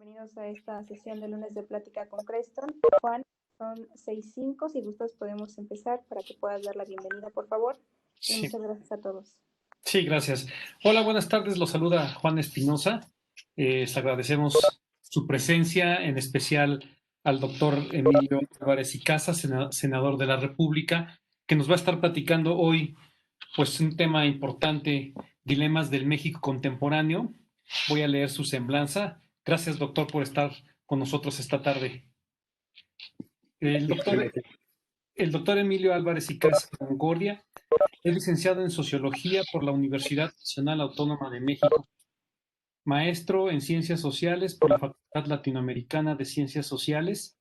Bienvenidos a esta sesión de lunes de plática con Creston. Juan, son 6:05, si gustas podemos empezar para que puedas dar la bienvenida, por favor. Y Sí. muchas gracias a todos. Sí, gracias. Hola, buenas tardes. Los saluda Juan Espinosa. Les agradecemos su presencia, en especial al doctor Emilio Álvarez y Casas, senador de la República, que nos va a estar platicando hoy pues un tema importante, dilemas del México contemporáneo. Voy a leer su semblanza. Gracias, doctor, por estar con nosotros esta tarde. El doctor Emilio Álvarez y Casas Concordia es licenciado en Sociología por la Universidad Nacional Autónoma de México, maestro en Ciencias Sociales por la Facultad Latinoamericana de Ciencias Sociales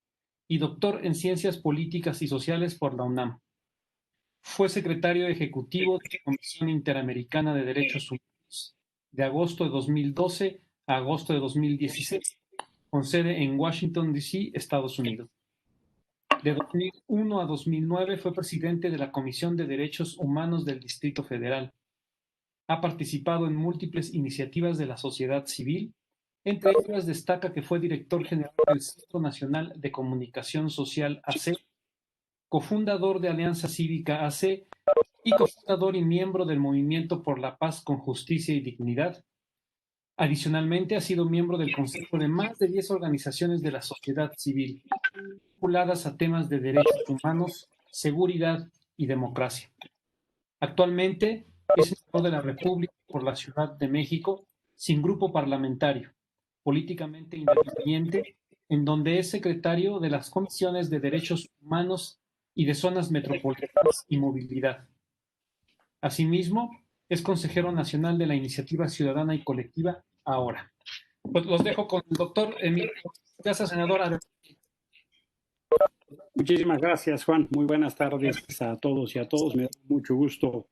y doctor en Ciencias Políticas y Sociales por la UNAM. Fue secretario ejecutivo de la Comisión Interamericana de Derechos Humanos de agosto de 2012 a agosto de 2016, con sede en Washington, D.C., Estados Unidos. De 2001 a 2009 fue presidente de la Comisión de Derechos Humanos del Distrito Federal. Ha participado en múltiples iniciativas de la sociedad civil. Entre ellas destaca que fue director general del Centro Nacional de Comunicación Social AC, cofundador de Alianza Cívica AC y cofundador y miembro del Movimiento por la Paz con Justicia y Dignidad. Adicionalmente, ha sido miembro del consejo de más de 10 organizaciones de la sociedad civil, vinculadas a temas de derechos humanos, seguridad y democracia. Actualmente es senador de la República por la Ciudad de México, sin grupo parlamentario, políticamente independiente, en donde es secretario de las Comisiones de Derechos Humanos y de Zonas Metropolitanas y Movilidad. Asimismo, es consejero nacional de la Iniciativa Ciudadana y Colectiva Ahora. Pues los dejo con el doctor Emilio Casas, senador. Muchísimas gracias, Juan. Muy buenas tardes a todos y a todos. Me da mucho gusto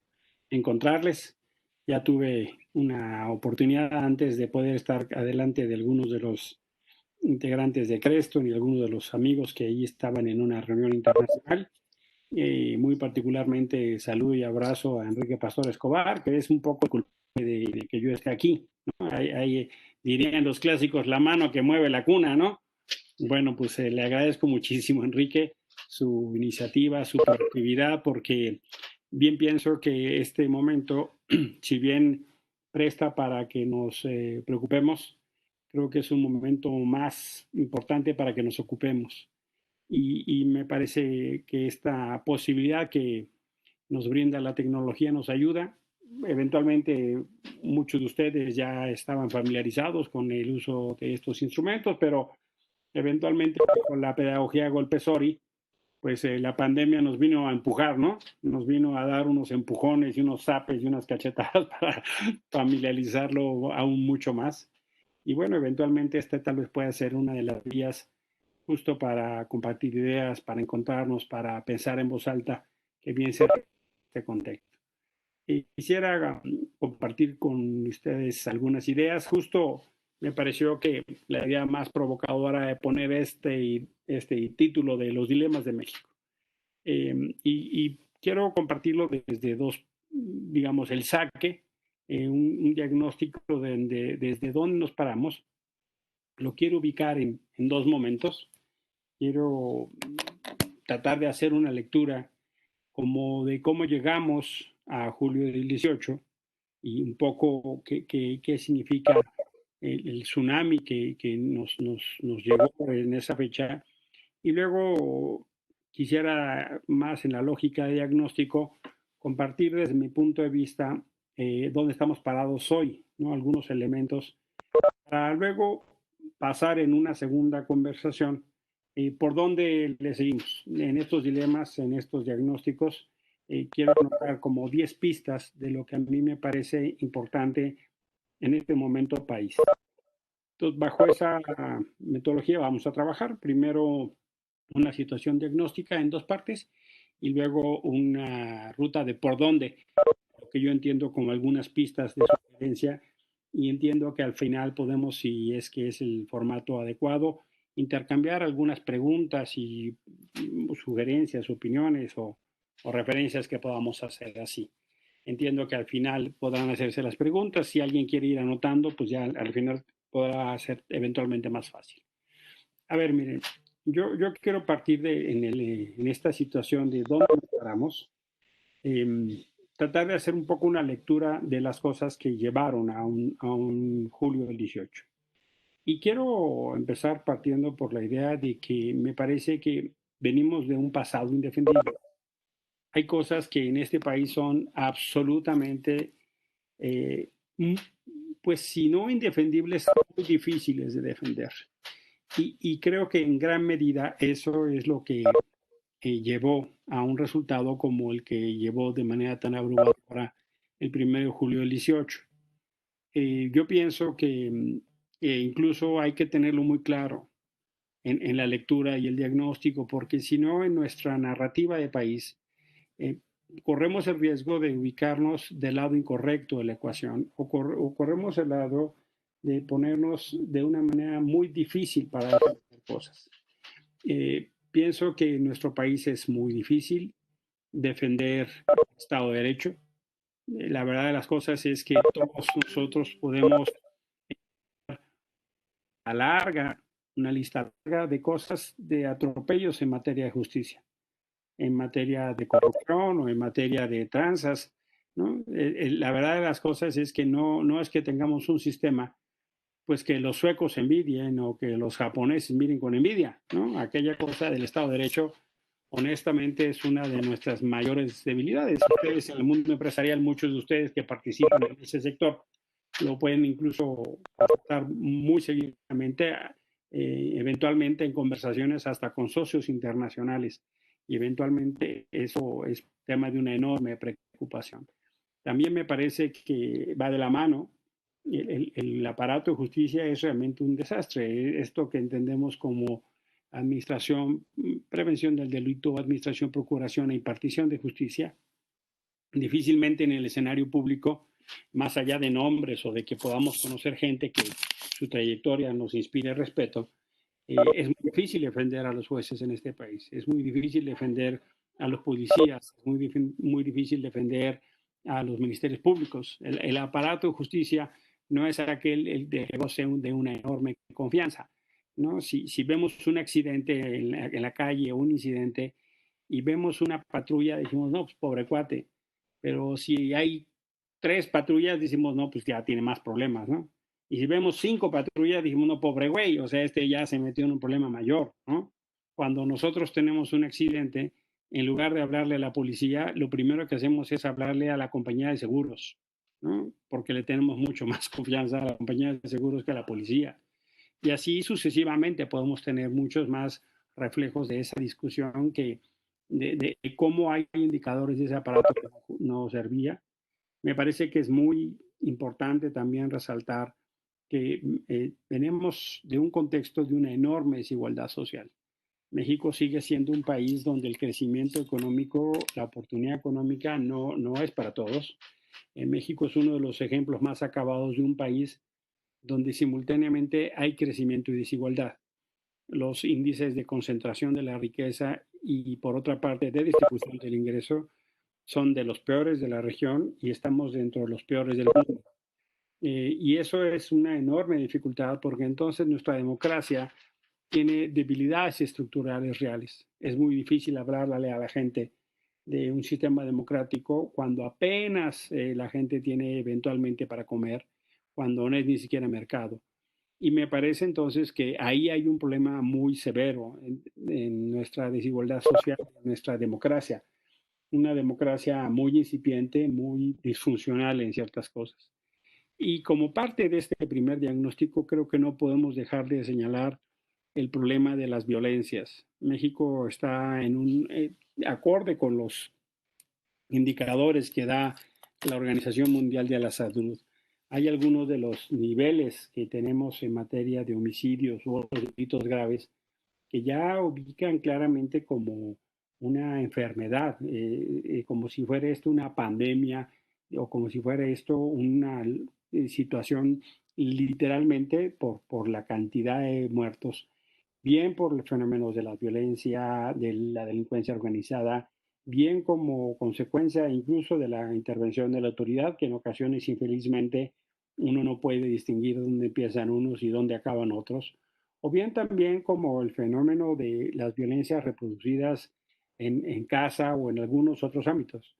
encontrarles. Ya tuve una oportunidad antes de poder estar adelante de algunos de los integrantes de Creston y algunos de los amigos que ahí estaban en una reunión internacional. Muy particularmente saludo y abrazo a Enrique Pastor Escobar, que es un poco culpable de que yo esté aquí, ¿no? Ahí dirían los clásicos, la mano que mueve la cuna, ¿no? Bueno, pues le agradezco muchísimo, Enrique, su iniciativa, su proactividad, porque bien pienso que este momento, si bien presta para que nos preocupemos, creo que es un momento más importante para que nos ocupemos. Y me parece que esta posibilidad que nos brinda la tecnología nos ayuda. Eventualmente muchos de ustedes ya estaban familiarizados con el uso de estos instrumentos, pero eventualmente con la pedagogía Golpesori, pues la pandemia nos vino a empujar, ¿no? Nos vino a dar unos empujones y unos zapes y unas cachetadas para familiarizarlo aún mucho más. Y bueno, eventualmente esta tal vez pueda ser una de las vías justo para compartir ideas, para encontrarnos, para pensar en voz alta, que bien sea este contexto. Y quisiera compartir con ustedes algunas ideas. Justo me pareció que la idea más provocadora de poner este título de los dilemas de México. Y quiero compartirlo desde dos, digamos, el saque, un diagnóstico desde dónde nos paramos. Lo quiero ubicar en dos momentos. Quiero tratar de hacer una lectura como de cómo llegamos a julio del 18 y un poco qué significa el tsunami que nos llegó en esa fecha. Y luego quisiera, más en la lógica de diagnóstico, compartir desde mi punto de vista dónde estamos parados hoy, ¿no? Algunos elementos, para luego pasar en una segunda conversación por dónde le seguimos en estos dilemas, en estos diagnósticos. Quiero anotar como 10 pistas de lo que a mí me parece importante en este momento país. Entonces, bajo esa metodología vamos a trabajar. Primero, una situación diagnóstica en dos partes y luego una ruta de por dónde, lo que yo entiendo como algunas pistas de sugerencia, y entiendo que al final podemos, si es que es el formato adecuado, intercambiar algunas preguntas y sugerencias, opiniones o referencias que podamos hacer así. Entiendo que al final podrán hacerse las preguntas. Si alguien quiere ir anotando, pues ya al final podrá ser eventualmente más fácil. A ver, miren, yo quiero partir en esta situación de dónde nos paramos, tratar de hacer un poco una lectura de las cosas que llevaron a un julio del 18. Y quiero empezar partiendo por la idea de que me parece que venimos de un pasado indefendible. Hay cosas que en este país son absolutamente, eh, pues si no indefendibles, muy difíciles de defender. Y creo que en gran medida eso es lo que llevó a un resultado como el que llevó de manera tan abrumadora el 1 de julio del 18. Yo pienso que incluso hay que tenerlo muy claro en la lectura y el diagnóstico, porque si no, en nuestra narrativa de país, eh, corremos el riesgo de ubicarnos del lado incorrecto de la ecuación o corremos el lado de ponernos de una manera muy difícil para hacer cosas. Pienso que en nuestro país es muy difícil defender el Estado de Derecho. La verdad de las cosas es que todos nosotros podemos alargar una lista larga de cosas, de atropellos en materia de justicia, en materia de corrupción o en materia de tranzas, ¿no? La verdad de las cosas es que no es que tengamos un sistema pues que los suecos envidien o que los japoneses miren con envidia, ¿no? Aquella cosa del Estado de Derecho, honestamente, es una de nuestras mayores debilidades. Ustedes en el mundo empresarial, muchos de ustedes que participan en ese sector, lo pueden incluso tratar muy seguidamente, eventualmente en conversaciones hasta con socios internacionales. Y eventualmente eso es tema de una enorme preocupación. También me parece que va de la mano. El aparato de justicia es realmente un desastre. Esto que entendemos como administración, prevención del delito, administración, procuración e impartición de justicia, difícilmente en el escenario público, más allá de nombres o de que podamos conocer gente que su trayectoria nos inspire respeto, es muy difícil defender a los jueces en este país, es muy difícil defender a los policías, es muy difícil defender a los ministerios públicos. El aparato de justicia no es aquel de que goce de una enorme confianza, ¿no? Si vemos un accidente en la calle o un incidente y vemos una patrulla, decimos, no, pues pobre cuate, pero si hay 3 patrullas, decimos, no, pues ya tiene más problemas, ¿no? Y si vemos 5 patrullas, dijimos, no, pobre güey, o sea, este ya se metió en un problema mayor, ¿no? Cuando nosotros tenemos un accidente, en lugar de hablarle a la policía, lo primero que hacemos es hablarle a la compañía de seguros, ¿no? Porque le tenemos mucho más confianza a la compañía de seguros que a la policía. Y así sucesivamente podemos tener muchos más reflejos de esa discusión de cómo hay indicadores de ese aparato que no servía. Me parece que es muy importante también resaltar que venimos de un contexto de una enorme desigualdad social. México sigue siendo un país donde el crecimiento económico, la oportunidad económica no es para todos. México es uno de los ejemplos más acabados de un país donde simultáneamente hay crecimiento y desigualdad. Los índices de concentración de la riqueza y por otra parte de distribución del ingreso son de los peores de la región y estamos dentro de los peores del mundo. Y eso es una enorme dificultad porque entonces nuestra democracia tiene debilidades estructurales reales. Es muy difícil hablarle a la gente de un sistema democrático cuando apenas la gente tiene eventualmente para comer, cuando no es ni siquiera mercado. Y me parece entonces que ahí hay un problema muy severo en nuestra desigualdad social, en nuestra democracia. Una democracia muy incipiente, muy disfuncional en ciertas cosas. Y como parte de este primer diagnóstico, creo que no podemos dejar de señalar el problema de las violencias. México está en un acorde con los indicadores que da la Organización Mundial de la Salud. Hay algunos de los niveles que tenemos en materia de homicidios u otros delitos graves que ya ubican claramente como una enfermedad, como si fuera esto una pandemia o como si fuera esto una situación literalmente por la cantidad de muertos, bien por los fenómenos de la violencia, de la delincuencia organizada, bien como consecuencia incluso de la intervención de la autoridad, que en ocasiones infelizmente uno no puede distinguir dónde empiezan unos y dónde acaban otros, o bien también como el fenómeno de las violencias reproducidas en casa o en algunos otros ámbitos.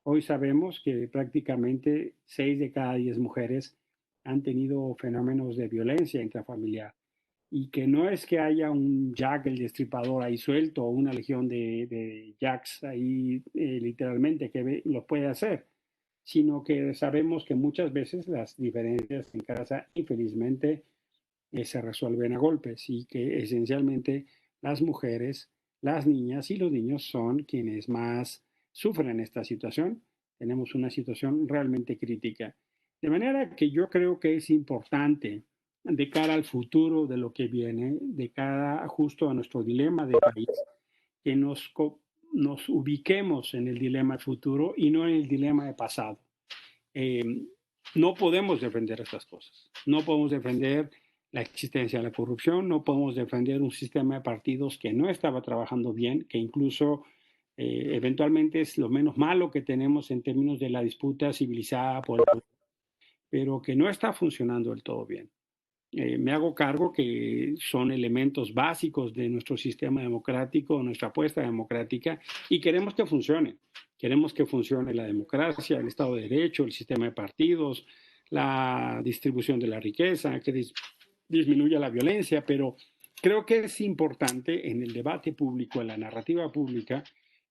Hoy sabemos que prácticamente 6 de cada 10 mujeres han tenido fenómenos de violencia intrafamiliar y que no es que haya un Jack el Destripador ahí suelto o una legión de Jacks ahí literalmente que lo puede hacer, sino que sabemos que muchas veces las diferencias en casa infelizmente se resuelven a golpes y que esencialmente las mujeres, las niñas y los niños son quienes más sufren esta situación. Tenemos una situación realmente crítica. De manera que yo creo que es importante de cara al futuro de lo que viene, de cara justo a nuestro dilema de país, que nos ubiquemos en el dilema futuro y no en el dilema de pasado. Eh, no podemos defender estas cosas. No podemos defender la existencia de la corrupción, no podemos defender un sistema de partidos que no estaba trabajando bien, que incluso eventualmente es lo menos malo que tenemos en términos de la disputa civilizada por el poder, pero que no está funcionando del todo bien. Me hago cargo que son elementos básicos de nuestro sistema democrático, nuestra apuesta democrática, y queremos que funcione. Queremos que funcione la democracia, el Estado de Derecho, el sistema de partidos, la distribución de la riqueza, que disminuya la violencia, pero creo que es importante en el debate público, en la narrativa pública,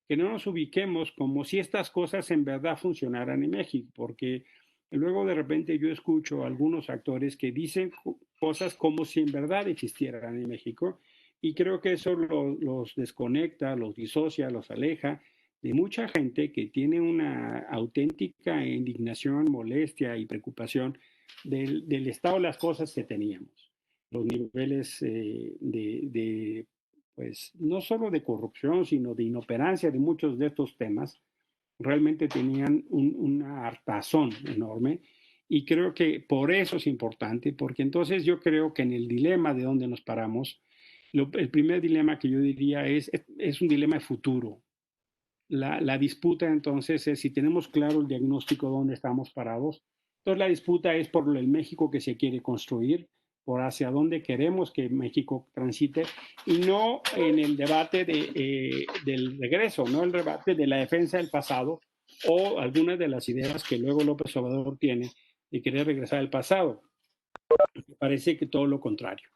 que no nos ubiquemos como si estas cosas en verdad funcionaran en México, porque luego de repente yo escucho a algunos actores que dicen cosas como si en verdad existieran en México y creo que eso los desconecta, los disocia, los aleja de mucha gente que tiene una auténtica indignación, molestia y preocupación del estado de las cosas que teníamos. Los niveles pues, no solo de corrupción, sino de inoperancia de muchos de estos temas, realmente tenían una hartazón enorme y creo que por eso es importante, porque entonces yo creo que en el dilema de dónde nos paramos, el primer dilema que yo diría es un dilema de futuro. La disputa entonces es si tenemos claro el diagnóstico de dónde estamos parados. Entonces la disputa es por el México que se quiere construir, por hacia dónde queremos que México transite y no en el debate del regreso, no el debate de la defensa del pasado o algunas de las ideas que luego López Obrador tiene de querer regresar al pasado. Me parece que todo lo contrario.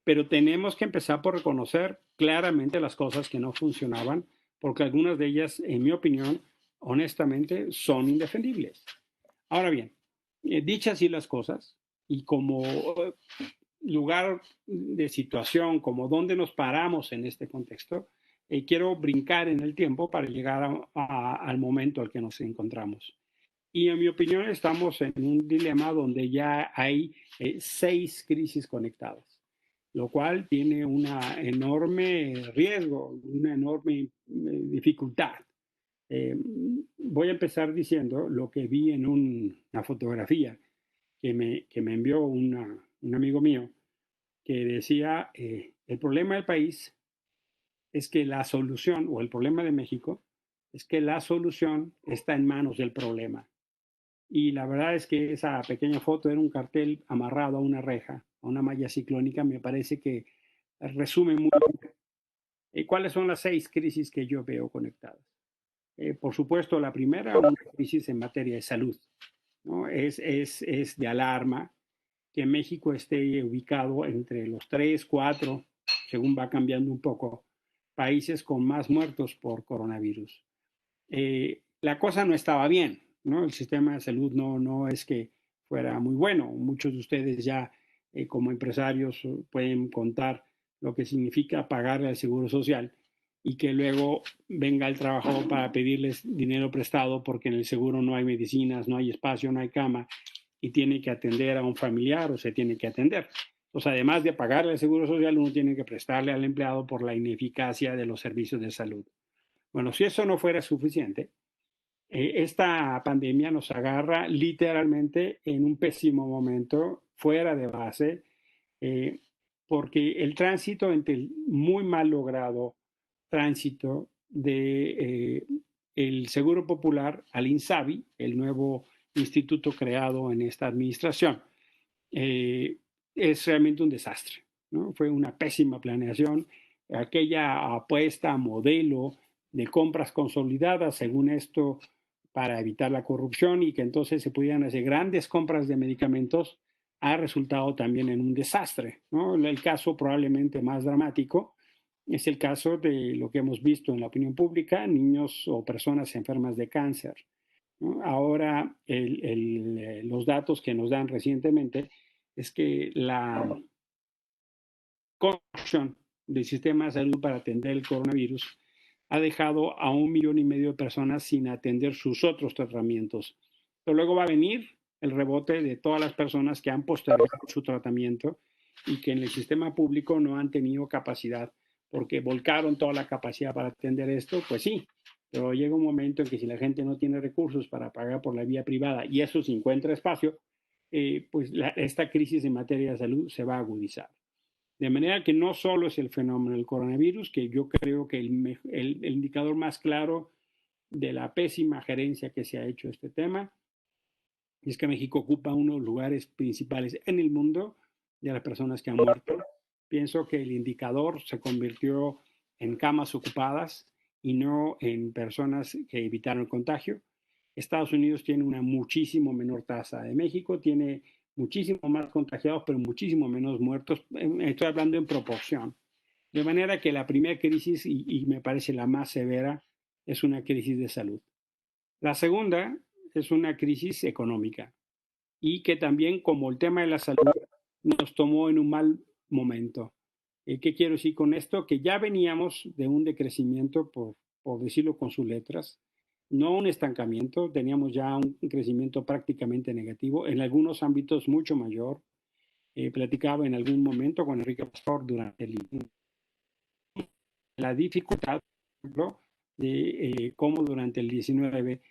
Pero tenemos que empezar por reconocer claramente las cosas que no funcionaban, porque algunas de ellas, en mi opinión, honestamente, son indefendibles. Ahora bien, dichas así las cosas, y como lugar de situación, como dónde nos paramos en este contexto, quiero brincar en el tiempo para llegar al momento al que nos encontramos. Y en mi opinión estamos en un dilema donde ya hay 6 crisis conectadas, lo cual tiene un enorme riesgo, una enorme dificultad. Voy a empezar diciendo lo que vi en una fotografía que me envió un amigo mío, que decía, el problema del país es que la solución, o el problema de México, es que la solución está en manos del problema. Y la verdad es que esa pequeña foto era un cartel amarrado a una reja, a una malla ciclónica, me parece que resume muy bien. ¿Cuáles son las 6 crisis que yo veo conectadas? Por supuesto, la primera, una crisis en materia de salud, ¿no? Es de alarma que México esté ubicado entre los 3, 4, según va cambiando un poco, países con más muertos por coronavirus. La cosa no estaba bien, ¿no? El sistema de salud no es que fuera muy bueno. Muchos de ustedes ya como empresarios pueden contar lo que significa pagarle al Seguro Social y que luego venga el trabajador para pedirles dinero prestado porque en el seguro no hay medicinas, no hay espacio, no hay cama y tiene que atender a un familiar o se tiene que atender. Entonces, además de pagarle al Seguro Social, uno tiene que prestarle al empleado por la ineficacia de los servicios de salud. Bueno, si eso no fuera suficiente, esta pandemia nos agarra literalmente en un pésimo momento, fuera de base, porque el tránsito entre el muy mal logrado tránsito de el Seguro Popular al INSABI, el nuevo instituto creado en esta administración, es realmente un desastre, ¿no? Fue una pésima planeación. Aquella apuesta, modelo de compras consolidadas, según esto, para evitar la corrupción y que entonces se pudieran hacer grandes compras de medicamentos, ha resultado también en un desastre, ¿no? El caso probablemente más dramático es el caso de lo que hemos visto en la opinión pública, niños o personas enfermas de cáncer, ¿no? Ahora, los datos que nos dan recientemente es que la construcción del sistema de salud para atender el coronavirus ha dejado a 1,5 millones de personas sin atender sus otros tratamientos. Pero luego va a venir el rebote de todas las personas que han postergado su tratamiento y que en el sistema público no han tenido capacidad, porque volcaron toda la capacidad para atender esto, pues sí, pero llega un momento en que si la gente no tiene recursos para pagar por la vía privada y eso se encuentra espacio, pues esta crisis en materia de salud se va a agudizar. De manera que no solo es el fenómeno del coronavirus, que yo creo que el indicador más claro de la pésima gerencia que se ha hecho este tema es que México ocupa uno de los lugares principales en el mundo de las personas que han muerto. Pienso que el indicador se convirtió en camas ocupadas y no en personas que evitaron el contagio. Estados Unidos tiene una muchísimo menor tasa de México, tiene muchísimo más contagiados, pero muchísimo menos muertos. Estoy hablando en proporción. De manera que la primera crisis, y me parece la más severa, es una crisis de salud. La segunda es una crisis económica y que también, como el tema de la salud, nos tomó en un mal momento. ¿Qué quiero decir con esto? Que ya veníamos de un decrecimiento, por decirlo con sus letras, no un estancamiento, teníamos ya un crecimiento prácticamente negativo, en algunos ámbitos mucho mayor. Platicaba en algún momento con Enrique Pastor durante la dificultad, por ejemplo, de cómo durante el 19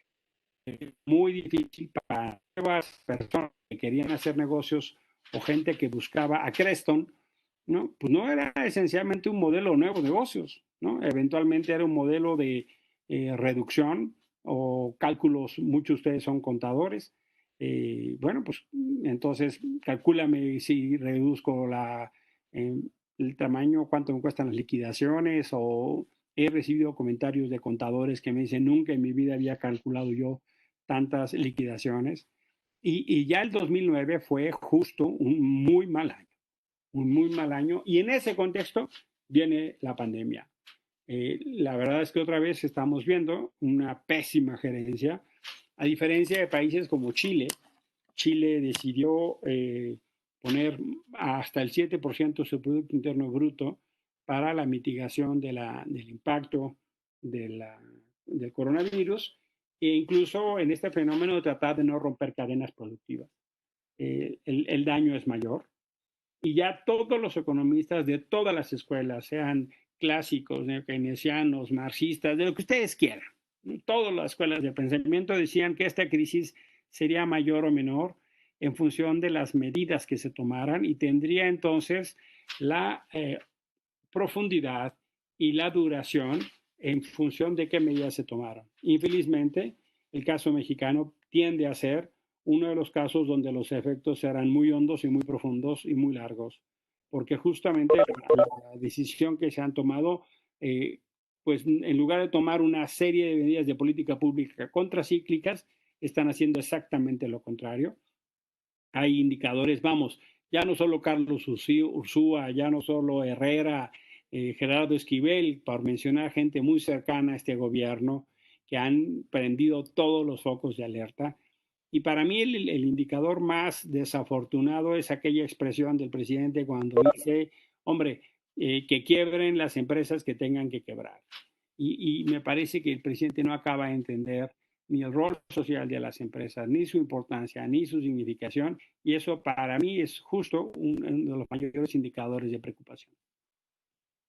muy difícil para nuevas personas que querían hacer negocios o gente que buscaba a Creston, ¿no? Pues no era esencialmente un modelo de nuevos negocios, ¿no? Eventualmente era un modelo de reducción o cálculos, muchos de ustedes son contadores. Bueno, pues entonces calcúlame si reduzco el tamaño, cuánto me cuestan las liquidaciones, o he recibido comentarios de contadores que me dicen, nunca en mi vida había calculado yo tantas liquidaciones. Y ya el 2009 fue justo un muy mal año, un muy mal año. Y en ese contexto viene la pandemia. La verdad es que otra vez estamos viendo una pésima gerencia, a diferencia de países como Chile. Chile decidió poner hasta el 7% de su Producto Interno Bruto para la mitigación del impacto del coronavirus e incluso en este fenómeno de tratar de no romper cadenas productivas. El daño es mayor y ya todos los economistas de todas las escuelas, sean clásicos, keynesianos, marxistas, de lo que ustedes quieran, todas las escuelas de pensamiento decían que esta crisis sería mayor o menor en función de las medidas que se tomaran y tendría entonces la profundidad y la duración en función de qué medidas se tomaron. Infelizmente, el caso mexicano tiende a ser uno de los casos donde los efectos serán muy hondos y muy profundos y muy largos, porque justamente la decisión que se han tomado, pues en lugar de tomar una serie de medidas de política pública contracíclicas, están haciendo exactamente lo contrario. Hay indicadores, vamos, ya no solo Carlos Ursúa, ya no solo Herrera, Gerardo Esquivel, por mencionar gente muy cercana a este gobierno, que han prendido todos los focos de alerta. Y para mí el indicador más desafortunado es aquella expresión del presidente cuando dice, hombre, que quiebren las empresas que tengan que quebrar. Y me parece que el presidente no acaba de entender ni el rol social de las empresas, ni su importancia, ni su significación, y eso para mí es justo uno de los mayores indicadores de preocupación.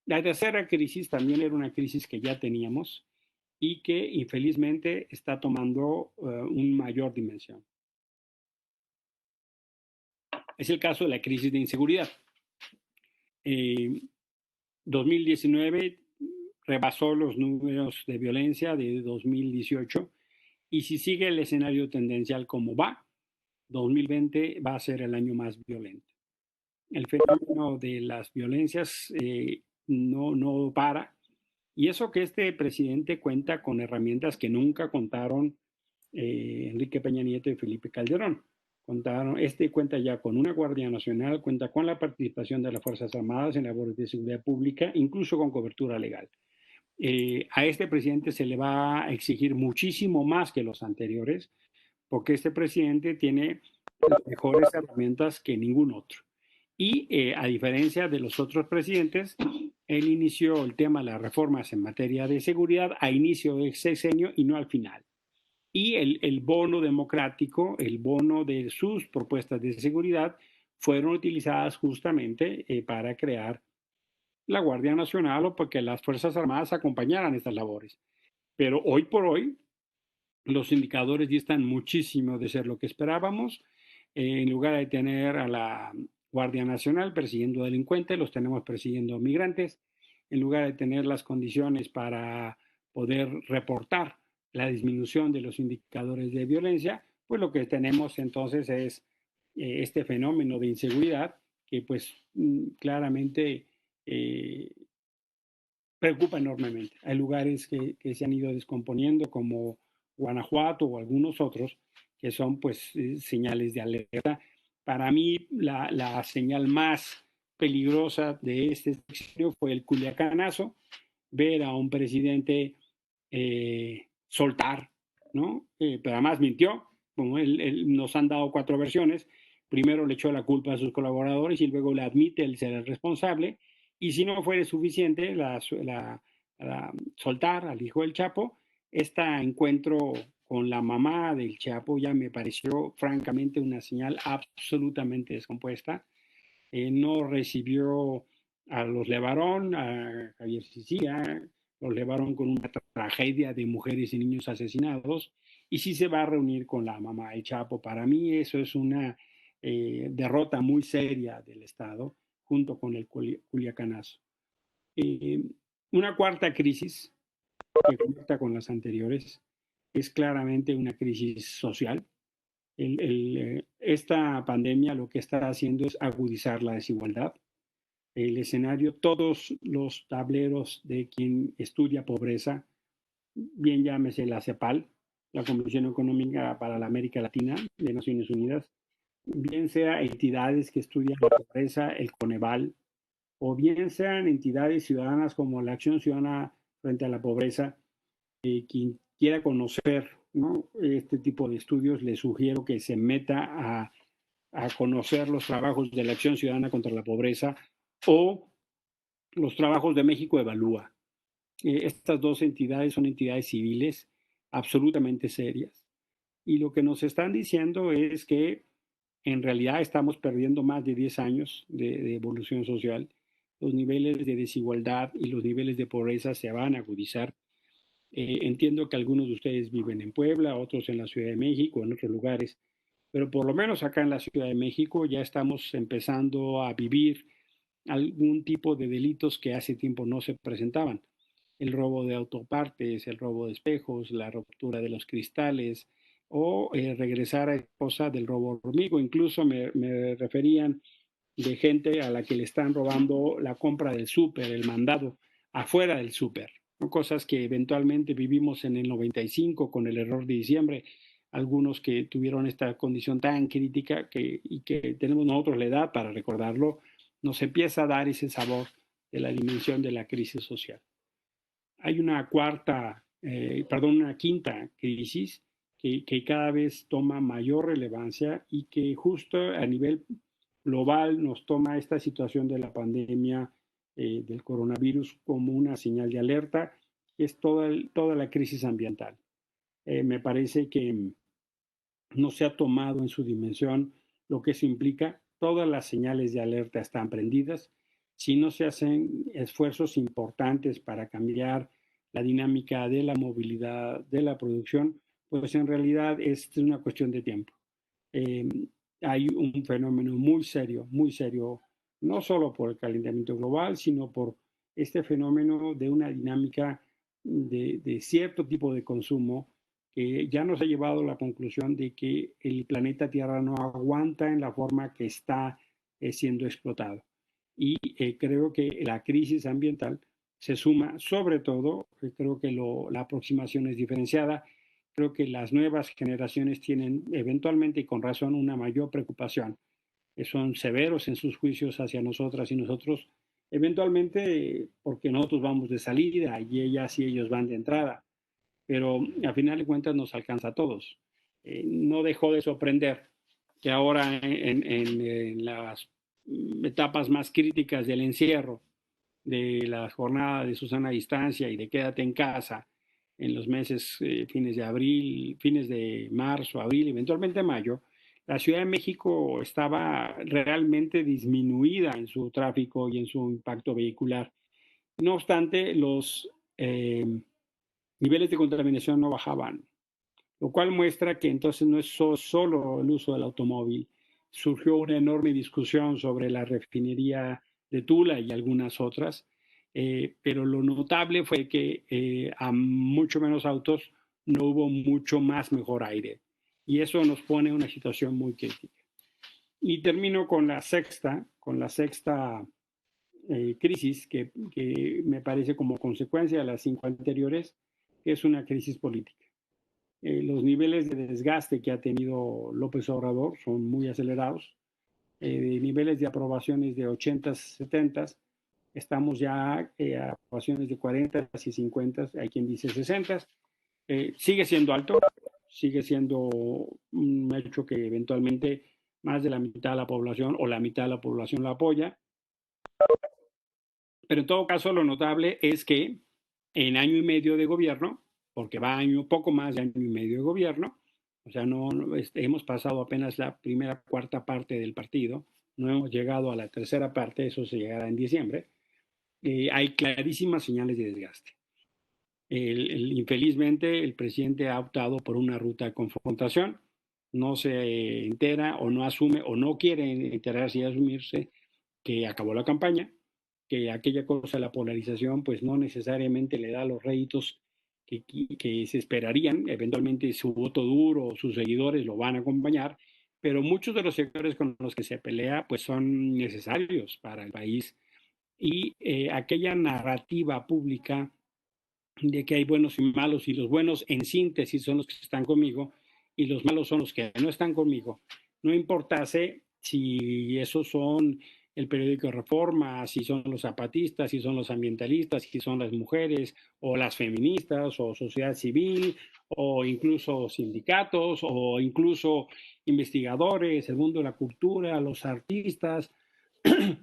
La tercera crisis también era una crisis que ya teníamos y que infelizmente está tomando una mayor dimensión. Es el caso de la crisis de inseguridad. 2019 rebasó los números de violencia de 2018 y si sigue el escenario tendencial como va, 2020 va a ser el año más violento. El fenómeno de las violencias no para. Y eso que este presidente cuenta con herramientas que nunca contaron Enrique Peña Nieto y Felipe Calderón. Cuenta ya con una Guardia Nacional, cuenta con la participación de las Fuerzas Armadas en labores de seguridad pública, incluso con cobertura legal. A este presidente se le va a exigir muchísimo más que los anteriores, porque este presidente tiene las mejores herramientas que ningún otro. Y a diferencia de los otros presidentes, él inició el tema de las reformas en materia de seguridad a inicio del sexenio y no al final. Y el bono democrático, el bono de sus propuestas de seguridad, fueron utilizadas justamente para crear la Guardia Nacional o porque las Fuerzas Armadas acompañaran estas labores. Pero hoy por hoy, los indicadores distan muchísimo de ser lo que esperábamos. En lugar de tener a la Guardia Nacional persiguiendo delincuentes, los tenemos persiguiendo migrantes. En lugar de tener las condiciones para poder reportar la disminución de los indicadores de violencia, pues lo que tenemos entonces es este fenómeno de inseguridad que pues claramente preocupa enormemente. Hay lugares que se han ido descomponiendo como Guanajuato o algunos otros que son pues señales de alerta. Para mí la señal más peligrosa de este sexenio fue el culiacanazo, ver a un presidente soltar, ¿no? Pero además mintió, como él nos han dado 4 versiones. Primero le echó la culpa a sus colaboradores y luego le admite el ser el responsable. Y si no fuera suficiente soltar al hijo del Chapo, este encuentro con la mamá del Chapo ya me pareció francamente una señal absolutamente descompuesta. No recibió a los Levarón, a Javier Sicilia, los Levarón con una tragedia de mujeres y niños asesinados, y sí se va a reunir con la mamá del Chapo. Para mí eso es una derrota muy seria del Estado, junto con el Culiacanazo. Una cuarta crisis que conecta con las anteriores es claramente una crisis social. Esta pandemia lo que está haciendo es agudizar la desigualdad. El escenario, todos los tableros de quien estudia pobreza, bien llámese la CEPAL, la Comisión Económica para la América Latina de Naciones Unidas, bien sea entidades que estudian la pobreza, el Coneval, o bien sean entidades ciudadanas como la Acción Ciudadana frente a la Pobreza, quien quiera conocer, ¿no?, este tipo de estudios, le sugiero que se meta a conocer los trabajos de la Acción Ciudadana contra la Pobreza o los trabajos de México Evalúa. Estas dos entidades son entidades civiles absolutamente serias. Y lo que nos están diciendo es que en realidad estamos perdiendo más de 10 años de evolución social. Los niveles de desigualdad y los niveles de pobreza se van a agudizar. Entiendo que algunos de ustedes viven en Puebla, otros en la Ciudad de México, en otros lugares, pero por lo menos acá en la Ciudad de México ya estamos empezando a vivir algún tipo de delitos que hace tiempo no se presentaban. El robo de autopartes, el robo de espejos, la ruptura de los cristales o regresar a cosa del robo hormigo. Incluso me referían de gente a la que le están robando la compra del súper, el mandado, afuera del súper. ¿No? Cosas que eventualmente vivimos en el 95 con el error de diciembre. Algunos que tuvieron esta condición tan crítica y que tenemos nosotros la edad para recordarlo, nos empieza a dar ese sabor de la dimensión de la crisis social. Hay una una quinta crisis que cada vez toma mayor relevancia y que justo a nivel global nos toma esta situación de la pandemia del coronavirus como una señal de alerta, es toda la crisis ambiental. Me parece que no se ha tomado en su dimensión lo que eso implica. Todas las señales de alerta están prendidas. Si no se hacen esfuerzos importantes para cambiar la dinámica de la movilidad, de la producción, pues en realidad es una cuestión de tiempo. Hay un fenómeno muy serio, no solo por el calentamiento global, sino por este fenómeno de una dinámica de cierto tipo de consumo que ya nos ha llevado a la conclusión de que el planeta Tierra no aguanta en la forma que está siendo explotado. Y creo que la crisis ambiental se suma, sobre todo, creo que la aproximación es diferenciada. Creo que las nuevas generaciones tienen eventualmente y con razón una mayor preocupación. Son severos en sus juicios hacia nosotras y nosotros, eventualmente porque nosotros vamos de salida y ellas y ellos van de entrada, pero al final de cuentas nos alcanza a todos. No dejó de sorprender que ahora en las etapas más críticas del encierro, de la jornada de Susana a distancia y de quédate en casa en los meses fines de abril, fines de marzo, abril, eventualmente mayo, la Ciudad de México estaba realmente disminuida en su tráfico y en su impacto vehicular. No obstante, los niveles de contaminación no bajaban, lo cual muestra que entonces no es solo el uso del automóvil. Surgió una enorme discusión sobre la refinería de Tula y algunas otras, pero lo notable fue que a mucho menos autos no hubo mucho más mejor aire. Y eso nos pone en una situación muy crítica. Y termino con la sexta crisis que me parece como consecuencia de las 5 anteriores, que es una crisis política. Los niveles de desgaste que ha tenido López Obrador son muy acelerados. De niveles de aprobaciones de 80, 70, estamos ya a aprobaciones de 40 y 50, hay quien dice 60. Sigue siendo alto, sigue siendo un hecho que eventualmente más de la mitad de la población o la mitad de la población lo apoya. Pero en todo caso, lo notable es que en año y medio de gobierno, porque va poco más de año y medio de gobierno, o sea, hemos pasado apenas la primera cuarta parte del partido, no hemos llegado a la tercera parte, eso se llegará en diciembre, hay clarísimas señales de desgaste. Infelizmente, el presidente ha optado por una ruta de confrontación, no se entera o no asume o no quiere enterarse y asumirse que acabó la campaña, que aquella cosa de la polarización pues no necesariamente le da los réditos que se esperarían. Eventualmente su voto duro o sus seguidores lo van a acompañar, pero muchos de los sectores con los que se pelea pues son necesarios para el país. Y aquella narrativa pública de que hay buenos y malos, y los buenos en síntesis son los que están conmigo y los malos son los que no están conmigo, no importase si esos son el periódico Reforma, si son los zapatistas, si son los ambientalistas, si son las mujeres o las feministas o sociedad civil o incluso sindicatos o incluso investigadores, el mundo de la cultura, los artistas.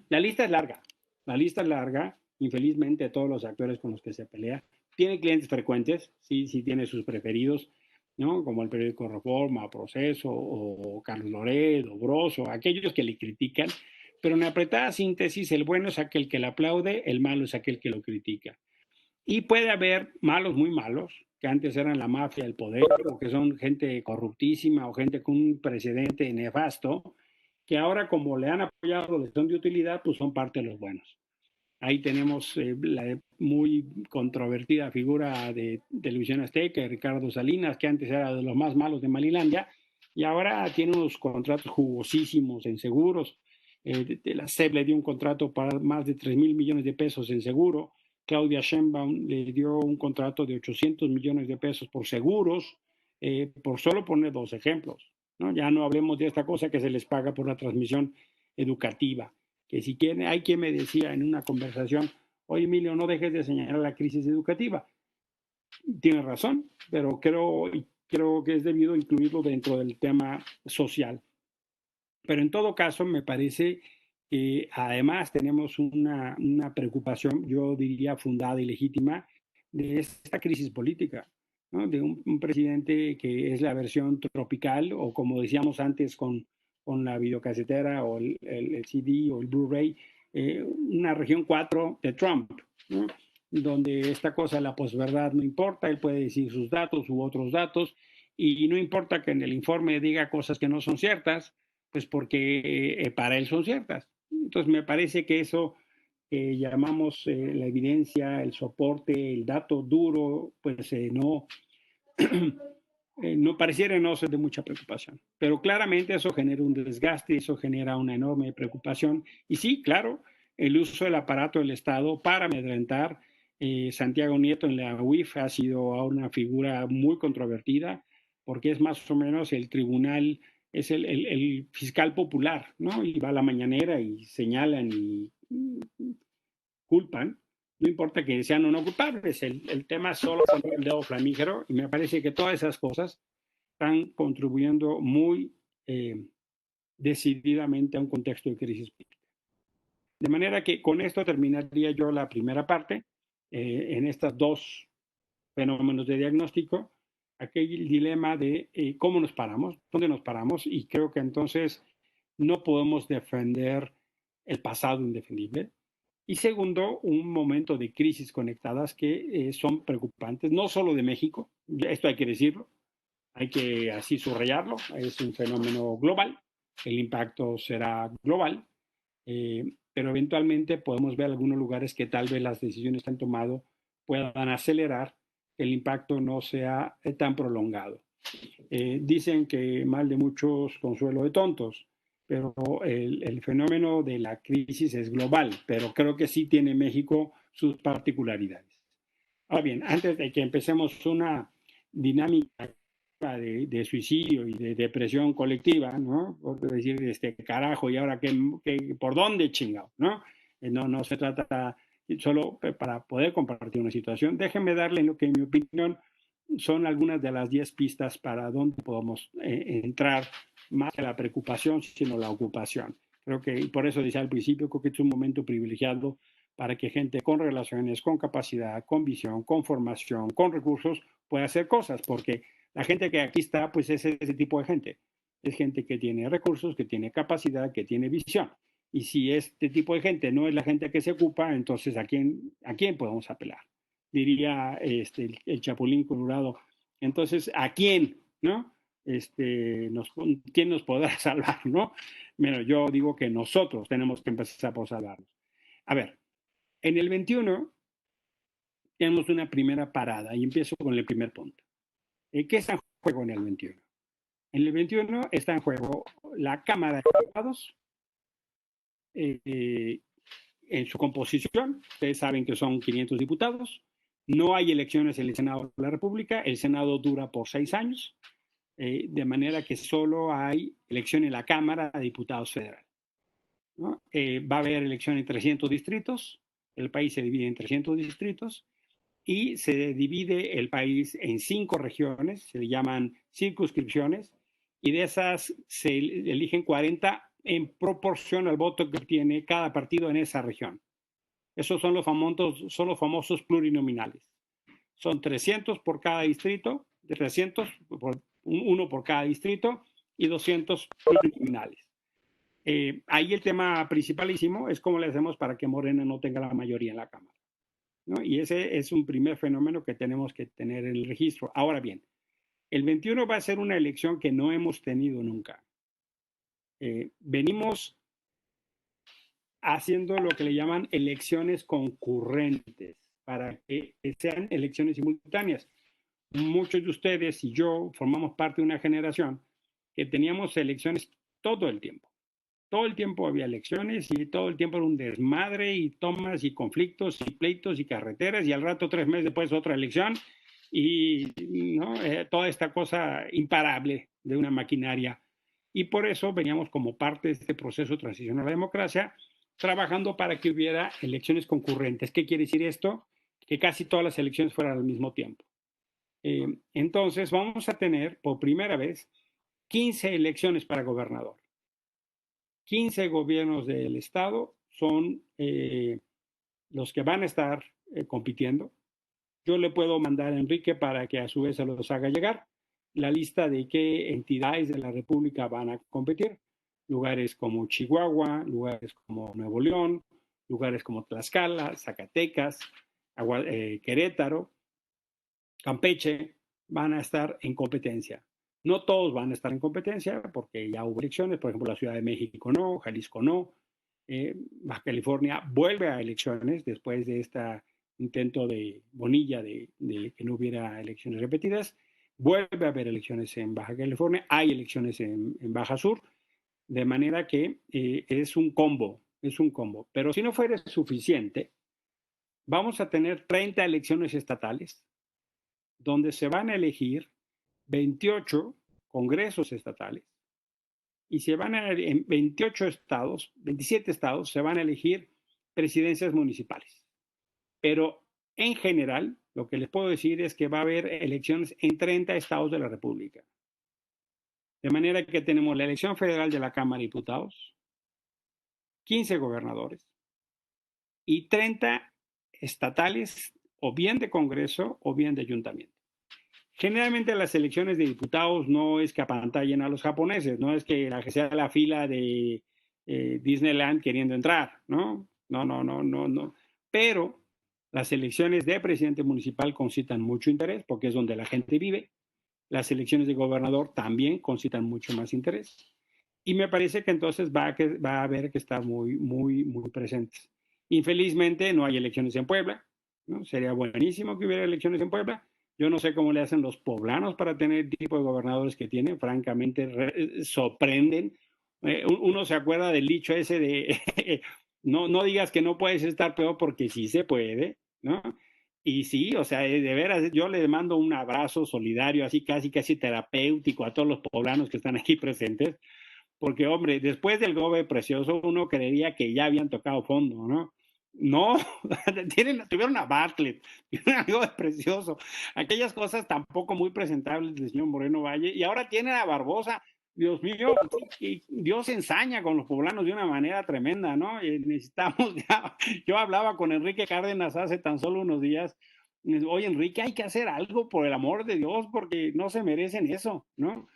La lista es larga, la lista es larga, infelizmente todos los actores con los que se pelea. Tiene clientes frecuentes, sí, sí tiene sus preferidos, ¿no? Como el periódico Reforma, Proceso, o Carlos Loret, o Broso, aquellos que le critican, pero en apretada síntesis, el bueno es aquel que le aplaude, el malo es aquel que lo critica. Y puede haber malos muy malos, que antes eran la mafia del poder, o que son gente corruptísima, o gente con un precedente nefasto, que ahora como le han apoyado, les son de utilidad, pues son parte de los buenos. Ahí tenemos la muy controvertida figura de Televisión Azteca, Ricardo Salinas, que antes era de los más malos de Malilandia, y ahora tiene unos contratos jugosísimos en seguros. La SEP le dio un contrato para más de 3,000 millones de pesos en seguro. Claudia Sheinbaum le dio un contrato de 800 millones de pesos por seguros, por solo poner 2 ejemplos, ¿no? Ya no hablemos de esta cosa que se les paga por la transmisión educativa. Que si quieren, hay quien me decía en una conversación, oye Emilio, no dejes de señalar la crisis educativa. Tiene razón, pero creo que es debido incluirlo dentro del tema social. Pero en todo caso, me parece que además tenemos una preocupación, yo diría fundada y legítima, de esta crisis política, ¿no? De un presidente que es la versión tropical, o como decíamos antes con la videocasetera o el CD o el Blu-ray, una región 4 de Trump, ¿no? Donde esta cosa, la posverdad no importa, él puede decir sus datos u otros datos, y no importa que en el informe diga cosas que no son ciertas, pues porque para él son ciertas. Entonces me parece que eso que llamamos la evidencia, el soporte, el dato duro, pues no, no pareciera no ser de mucha preocupación. Pero claramente eso genera un desgaste, eso genera una enorme preocupación. Y sí, claro, el uso del aparato del Estado para amedrentar. Santiago Nieto en la UIF ha sido una figura muy controvertida porque es más o menos el tribunal, es el fiscal popular, ¿no? Y va a la mañanera y señalan y culpan, no importa que sean o no culpables, el tema es solo poner el dedo flamígero, y me parece que todas esas cosas están contribuyendo muy decididamente a un contexto de crisis política. De manera que con esto terminaría yo la primera parte, en estos dos fenómenos de diagnóstico, aquel dilema de cómo nos paramos, dónde nos paramos, y creo que entonces no podemos defender el pasado indefendible. Y segundo, un momento de crisis conectadas que son preocupantes, no solo de México, esto hay que decirlo, hay que así subrayarlo, es un fenómeno global, el impacto será global, pero eventualmente podemos ver algunos lugares que tal vez las decisiones que han tomado puedan acelerar que el impacto no sea tan prolongado. Dicen que mal de muchos consuelo de tontos, pero el fenómeno de la crisis es global, pero creo que sí tiene México sus particularidades. Ahora bien, antes de que empecemos una dinámica de suicidio y de depresión colectiva, ¿no? Por decir, carajo, ¿y ahora por dónde chingado? ¿No? No se trata solo para poder compartir una situación. Déjenme darle lo que en mi opinión son algunas de las 10 pistas para dónde podemos entrar más que la preocupación, sino la ocupación. Creo que, y por eso decía al principio, creo que es un momento privilegiado para que gente con relaciones, con capacidad, con visión, con formación, con recursos, pueda hacer cosas, porque la gente que aquí está, pues es ese tipo de gente. Es gente que tiene recursos, que tiene capacidad, que tiene visión. Y si este tipo de gente no es la gente que se ocupa, entonces ¿a quién podemos apelar? Diría el Chapulín Colorado. Entonces, ¿a quién? ¿No? ¿Quién nos podrá salvar? ¿No? Bueno, yo digo que nosotros tenemos que empezar por salvarnos. A ver, en el 21 tenemos una primera parada y empiezo con el primer punto. ¿Qué está en juego en el 21? En el 21 está en juego la Cámara de Diputados, en su composición. Ustedes saben que son 500 diputados. No hay elecciones en el Senado de la República. El Senado dura por 6 años, de manera que solo hay elección en la Cámara de Diputados Federal, ¿no? Va a haber elección en 300 distritos. El país se divide en 300 distritos y se divide el país en 5 regiones, se le llaman circunscripciones, y de esas se eligen 40 en proporción al voto que tiene cada partido en esa región. Esos son los famosos plurinominales. Son 300 por cada distrito, de 300, uno por cada distrito, y 200 plurinominales. Ahí el tema principalísimo es cómo le hacemos para que Morena no tenga la mayoría en la Cámara, ¿no? Y ese es un primer fenómeno que tenemos que tener en el registro. Ahora bien, el 21 va a ser una elección que no hemos tenido nunca. Venimos haciendo lo que le llaman elecciones concurrentes, para que sean elecciones simultáneas. Muchos de ustedes y yo formamos parte de una generación que teníamos elecciones todo el tiempo. Todo el tiempo había elecciones y todo el tiempo era un desmadre y tomas y conflictos y pleitos y carreteras, y al rato 3 meses después otra elección y ¿no? Toda esta cosa imparable de una maquinaria. Y por eso veníamos como parte de este proceso de transición a la democracia, trabajando para que hubiera elecciones concurrentes. ¿Qué quiere decir esto? Que casi todas las elecciones fueran al mismo tiempo. Entonces vamos a tener por primera vez 15 elecciones para gobernador. 15 gobiernos del estado son los que van a estar compitiendo. Yo le puedo mandar a Enrique para que a su vez se los haga llegar la lista de qué entidades de la República van a competir. Lugares como Chihuahua, lugares como Nuevo León, lugares como Tlaxcala, Zacatecas, Querétaro, Campeche, van a estar en competencia. No todos van a estar en competencia porque ya hubo elecciones, por ejemplo, la Ciudad de México no, Jalisco no, Baja California vuelve a elecciones después de este intento de Bonilla de que no hubiera elecciones repetidas, vuelve a haber elecciones en Baja California, hay elecciones en Baja Sur, de manera que es un combo. Pero si no fuera suficiente, vamos a tener 30 elecciones estatales donde se van a elegir 28 congresos estatales y en 28 estados, 27 estados, se van a elegir presidencias municipales. Pero en general, lo que les puedo decir es que va a haber elecciones en 30 estados de la República. De manera que tenemos la elección federal de la Cámara de Diputados, 15 gobernadores y 30 estatales, o bien de Congreso o bien de ayuntamiento. Generalmente las elecciones de diputados no es que apantallen a los japoneses, no es que sea la fila de Disneyland queriendo entrar, ¿no? No. Pero las elecciones de presidente municipal concitan mucho interés porque es donde la gente vive. Las elecciones de gobernador también concitan mucho más interés. Y me parece que entonces va a haber que estar muy presentes. Infelizmente no hay elecciones en Puebla, ¿no? Sería buenísimo que hubiera elecciones en Puebla. Yo no sé cómo le hacen los poblanos para tener el tipo de gobernadores que tienen. Francamente, sorprenden. Uno se acuerda del dicho ese de no digas que no puedes estar peor porque sí se puede, ¿no? Y sí, o sea, de veras, yo le mando un abrazo solidario, así casi terapéutico a todos los poblanos que están aquí presentes, porque, hombre, después del Gobe Precioso, uno creería que ya habían tocado fondo, ¿no? No, tuvieron a Bartlett, tuvieron algo de Precioso, aquellas cosas tampoco muy presentables del señor Moreno Valle, y ahora tienen a Barbosa. Dios mío, Dios ensaña con los poblanos de una manera tremenda, ¿no? Necesitamos ya, yo hablaba con Enrique Cárdenas hace tan solo unos días, oye, Enrique, hay que hacer algo por el amor de Dios, porque no se merecen eso, ¿no?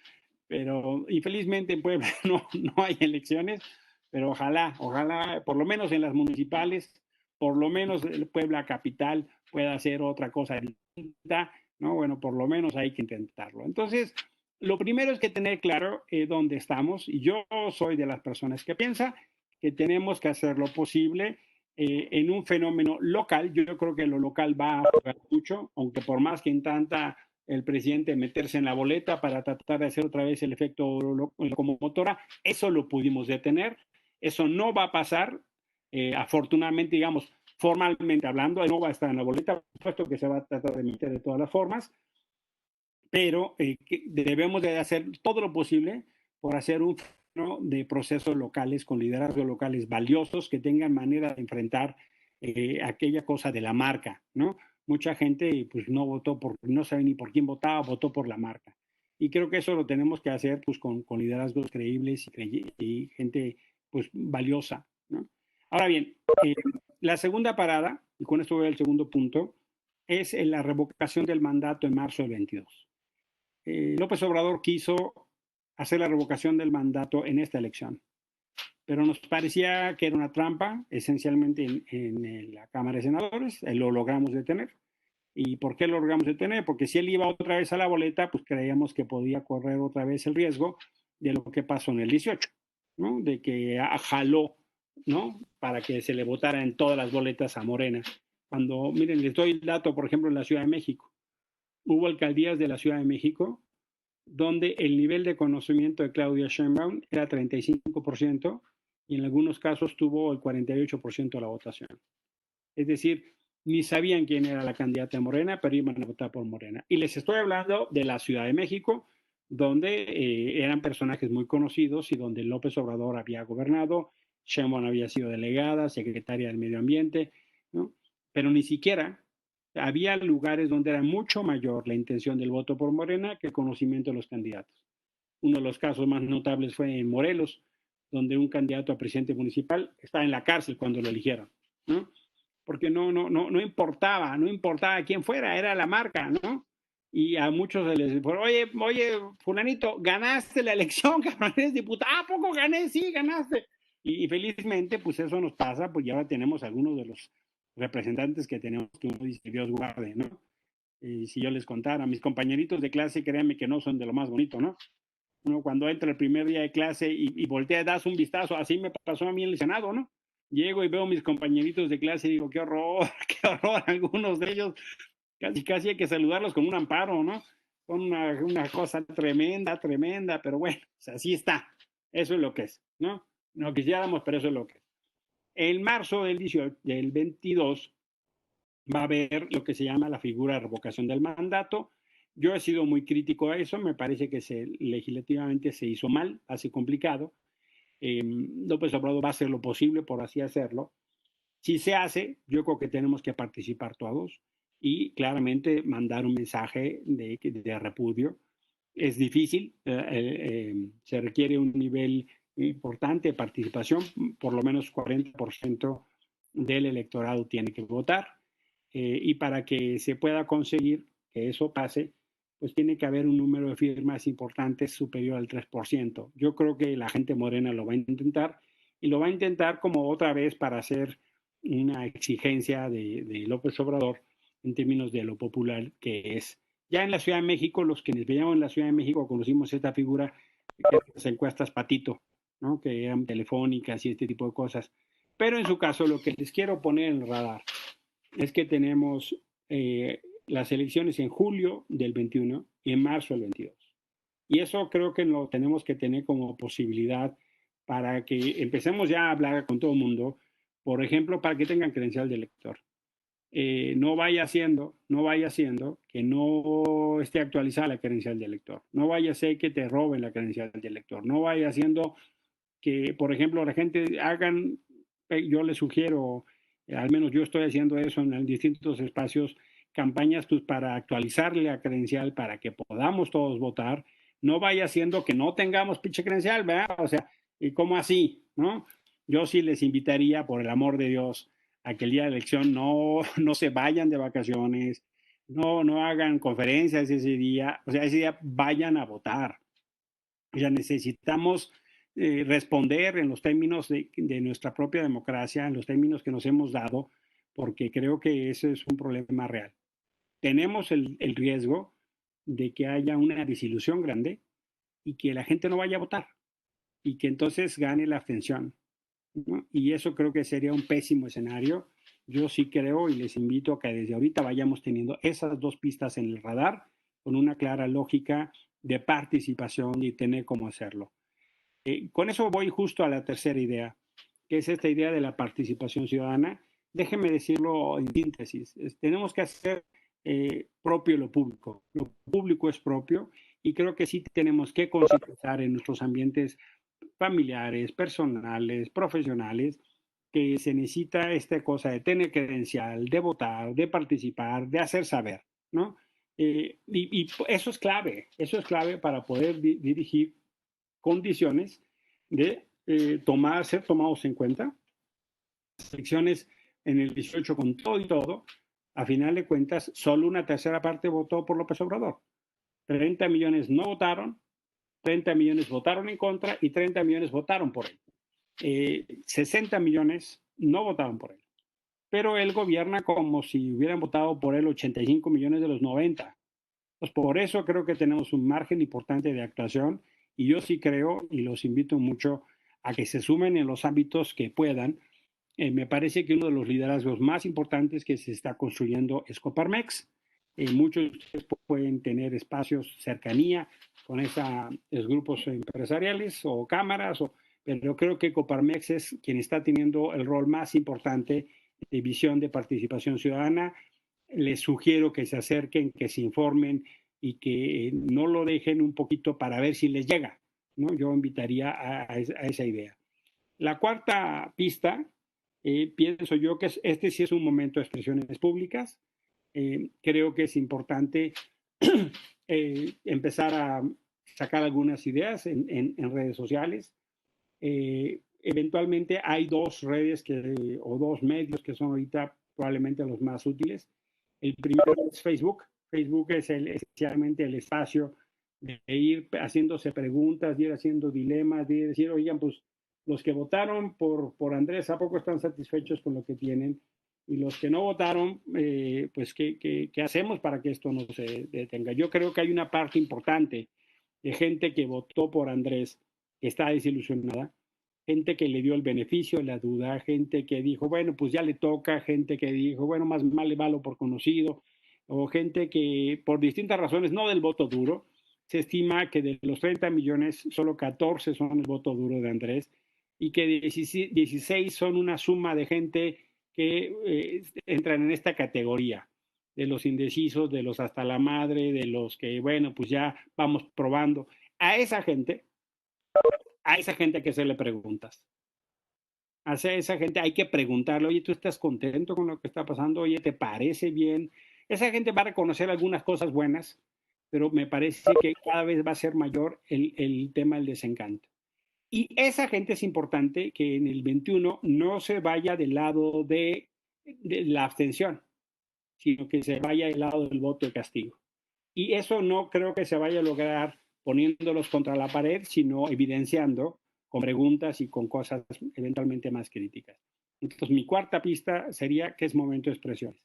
Pero infelizmente en Puebla no hay elecciones, pero ojalá, por lo menos en las municipales, por lo menos Puebla capital pueda hacer otra cosa distinta, ¿no? Bueno, por lo menos hay que intentarlo. Entonces, lo primero es que tener claro dónde estamos, y yo soy de las personas que piensa que tenemos que hacer lo posible en un fenómeno local. Yo creo que lo local va a jugar mucho, aunque por más que intenta el presidente meterse en la boleta para tratar de hacer otra vez el efecto locomotora, eso lo pudimos detener, eso no va a pasar, afortunadamente, digamos, formalmente hablando, no va a estar en la boleta, puesto que se va a tratar de meter de todas las formas, pero debemos de hacer todo lo posible por hacer un de procesos locales con liderazgos locales valiosos que tengan manera de enfrentar aquella cosa de la marca, ¿no? Mucha gente pues no votó no sabe ni por quién votaba, votó por la marca. Y creo que eso lo tenemos que hacer pues con liderazgos creíbles y gente pues valiosa, ¿no? Ahora bien, la segunda parada, y con esto voy al segundo punto, es la revocación del mandato en marzo del 22. López Obrador quiso hacer la revocación del mandato en esta elección, pero nos parecía que era una trampa, esencialmente en la Cámara de Senadores, lo logramos detener. ¿Y por qué lo logramos detener? Porque si él iba otra vez a la boleta, pues creíamos que podía correr otra vez el riesgo de lo que pasó en el 18, ¿no? De que jaló, ¿no? Para que se le votara en todas las boletas a Morena. Cuando, miren, les doy el dato, por ejemplo, en la Ciudad de México. Hubo alcaldías de la Ciudad de México donde el nivel de conocimiento de Claudia Sheinbaum era 35% y en algunos casos tuvo el 48% de la votación. Es decir, ni sabían quién era la candidata de Morena, pero iban a votar por Morena. Y les estoy hablando de la Ciudad de México, donde eran personajes muy conocidos y donde López Obrador había gobernado, Sheinbaum había sido delegada, secretaria del Medio Ambiente, ¿no? Pero ni siquiera había lugares donde era mucho mayor la intención del voto por Morena que el conocimiento de los candidatos. Uno de los casos más notables fue en Morelos, donde un candidato a presidente municipal estaba en la cárcel cuando lo eligieron, ¿no? Porque no importaba quién fuera, era la marca, ¿no? Y a muchos se les dijo, oye, fulanito, ganaste la elección, cabrón, eres diputado. ¿A poco gané? Sí, ganaste. Y felizmente, pues eso nos pasa, pues ya ahora tenemos algunos de los representantes que tenemos que uno dice, Dios guarde, ¿no? Y si yo les contara, mis compañeritos de clase, créanme que no son de lo más bonito, ¿no? Uno cuando entra el primer día de clase y voltea, das un vistazo, así me pasó a mí en el Senado, ¿no? Llego y veo a mis compañeritos de clase y digo, qué horror, algunos de ellos casi hay que saludarlos con un amparo, ¿no? Son una cosa tremenda, tremenda, pero bueno, o sea, así está. Eso es lo que es, ¿no? No quisiéramos, pero eso es lo que es. En marzo del 22 va a haber lo que se llama la figura de revocación del mandato. Yo he sido muy crítico a eso, me parece que legislativamente se hizo mal, así complicado. López Obrador va a hacer lo posible por así hacerlo. Si se hace, yo creo que tenemos que participar todos y claramente mandar un mensaje de repudio. Es difícil, se requiere un nivel importante de participación, por lo menos 40% del electorado tiene que votar, y para que se pueda conseguir que eso pase, pues tiene que haber un número de firmas importantes superior al 3%. Yo creo que la gente morena lo va a intentar y lo va a intentar como otra vez para hacer una exigencia de López Obrador en términos de lo popular que es. Ya en la Ciudad de México, los quienes veíamos en la Ciudad de México conocimos esta figura, las encuestas patito, ¿no? Que eran telefónicas y este tipo de cosas. Pero en su caso, lo que les quiero poner en el radar es que tenemos las elecciones en julio del 21 y en marzo del 22. Y eso creo que lo tenemos que tener como posibilidad para que empecemos ya a hablar con todo el mundo, por ejemplo, para que tengan credencial de elector. No vaya siendo que no esté actualizada la credencial de elector. No vaya a ser que te roben la credencial de elector. No vaya siendo que, por ejemplo, la gente hagan, yo les sugiero, al menos yo estoy haciendo eso en distintos espacios, campañas pues, para actualizarle la credencial para que podamos todos votar. No vaya siendo que no tengamos pinche credencial, ¿verdad? O sea, ¿y cómo así? ¿No? Yo sí les invitaría, por el amor de Dios, a que el día de elección no se vayan de vacaciones, no hagan conferencias ese día, o sea, ese día vayan a votar. Ya necesitamos responder en los términos de nuestra propia democracia, en los términos que nos hemos dado, porque creo que ese es un problema real. Tenemos el riesgo de que haya una desilusión grande y que la gente no vaya a votar y que entonces gane la abstención, ¿no? Y eso creo que sería un pésimo escenario. Yo sí creo y les invito a que desde ahorita vayamos teniendo esas dos pistas en el radar con una clara lógica de participación y tener cómo hacerlo. Con eso voy justo a la tercera idea, que es esta idea de la participación ciudadana. Déjenme decirlo en síntesis. Tenemos que hacer propio lo público. Lo público es propio y creo que sí tenemos que concientizar en nuestros ambientes familiares, personales, profesionales, que se necesita esta cosa de tener credencial, de votar, de participar, de hacer saber, ¿no? Y eso es clave para poder dirigir condiciones de ser tomados en cuenta. Las elecciones en el 18 con todo y todo, a final de cuentas, solo una tercera parte votó por López Obrador. 30 millones no votaron, 30 millones votaron en contra y 30 millones votaron por él. 60 millones no votaron por él. Pero él gobierna como si hubieran votado por él 85 millones de los 90. Pues por eso creo que tenemos un margen importante de actuación y yo sí creo y los invito mucho a que se sumen en los ámbitos que puedan. Me parece que uno de los liderazgos más importantes que se está construyendo es Coparmex. Muchos de ustedes pueden tener espacios, cercanía con esos grupos empresariales o cámaras, pero creo que Coparmex es quien está teniendo el rol más importante de visión de participación ciudadana. Les sugiero que se acerquen, que se informen y que no lo dejen un poquito para ver si les llega, ¿no? Yo invitaría a esa idea. La cuarta pista, pienso yo que este sí es un momento de expresiones públicas. Creo que es importante empezar a sacar algunas ideas en redes sociales. Eventualmente hay dos redes o dos medios que son ahorita probablemente los más útiles. El primero es Facebook. Facebook es esencialmente el espacio de ir haciéndose preguntas, de ir haciendo dilemas, de ir decir, oigan, pues los que votaron por Andrés, ¿a poco están satisfechos con lo que tienen? Y los que no votaron, pues, ¿qué hacemos para que esto no se detenga? Yo creo que hay una parte importante de gente que votó por Andrés, que está desilusionada, gente que le dio el beneficio de la duda, gente que dijo, bueno, pues ya le toca, gente que dijo, bueno, más vale malo por conocido. o gente que por distintas razones, no del voto duro, se estima que de los 30 millones, solo 14 son el voto duro de Andrés y que 16 son una suma de gente que entran en esta categoría, de los indecisos, de los hasta la madre, de los que, bueno, pues ya vamos probando. A esa gente hay que hacerle preguntas. A esa gente hay que preguntarle, oye, ¿tú estás contento con lo que está pasando? Oye, ¿te parece bien? Esa gente va a reconocer algunas cosas buenas, pero me parece que cada vez va a ser mayor el tema del desencanto. Y esa gente es importante que en el 21 no se vaya del lado de la abstención, sino que se vaya del lado del voto de castigo. Y eso no creo que se vaya a lograr poniéndolos contra la pared, sino evidenciando con preguntas y con cosas eventualmente más críticas. Entonces, mi cuarta pista sería que es momento de expresiones.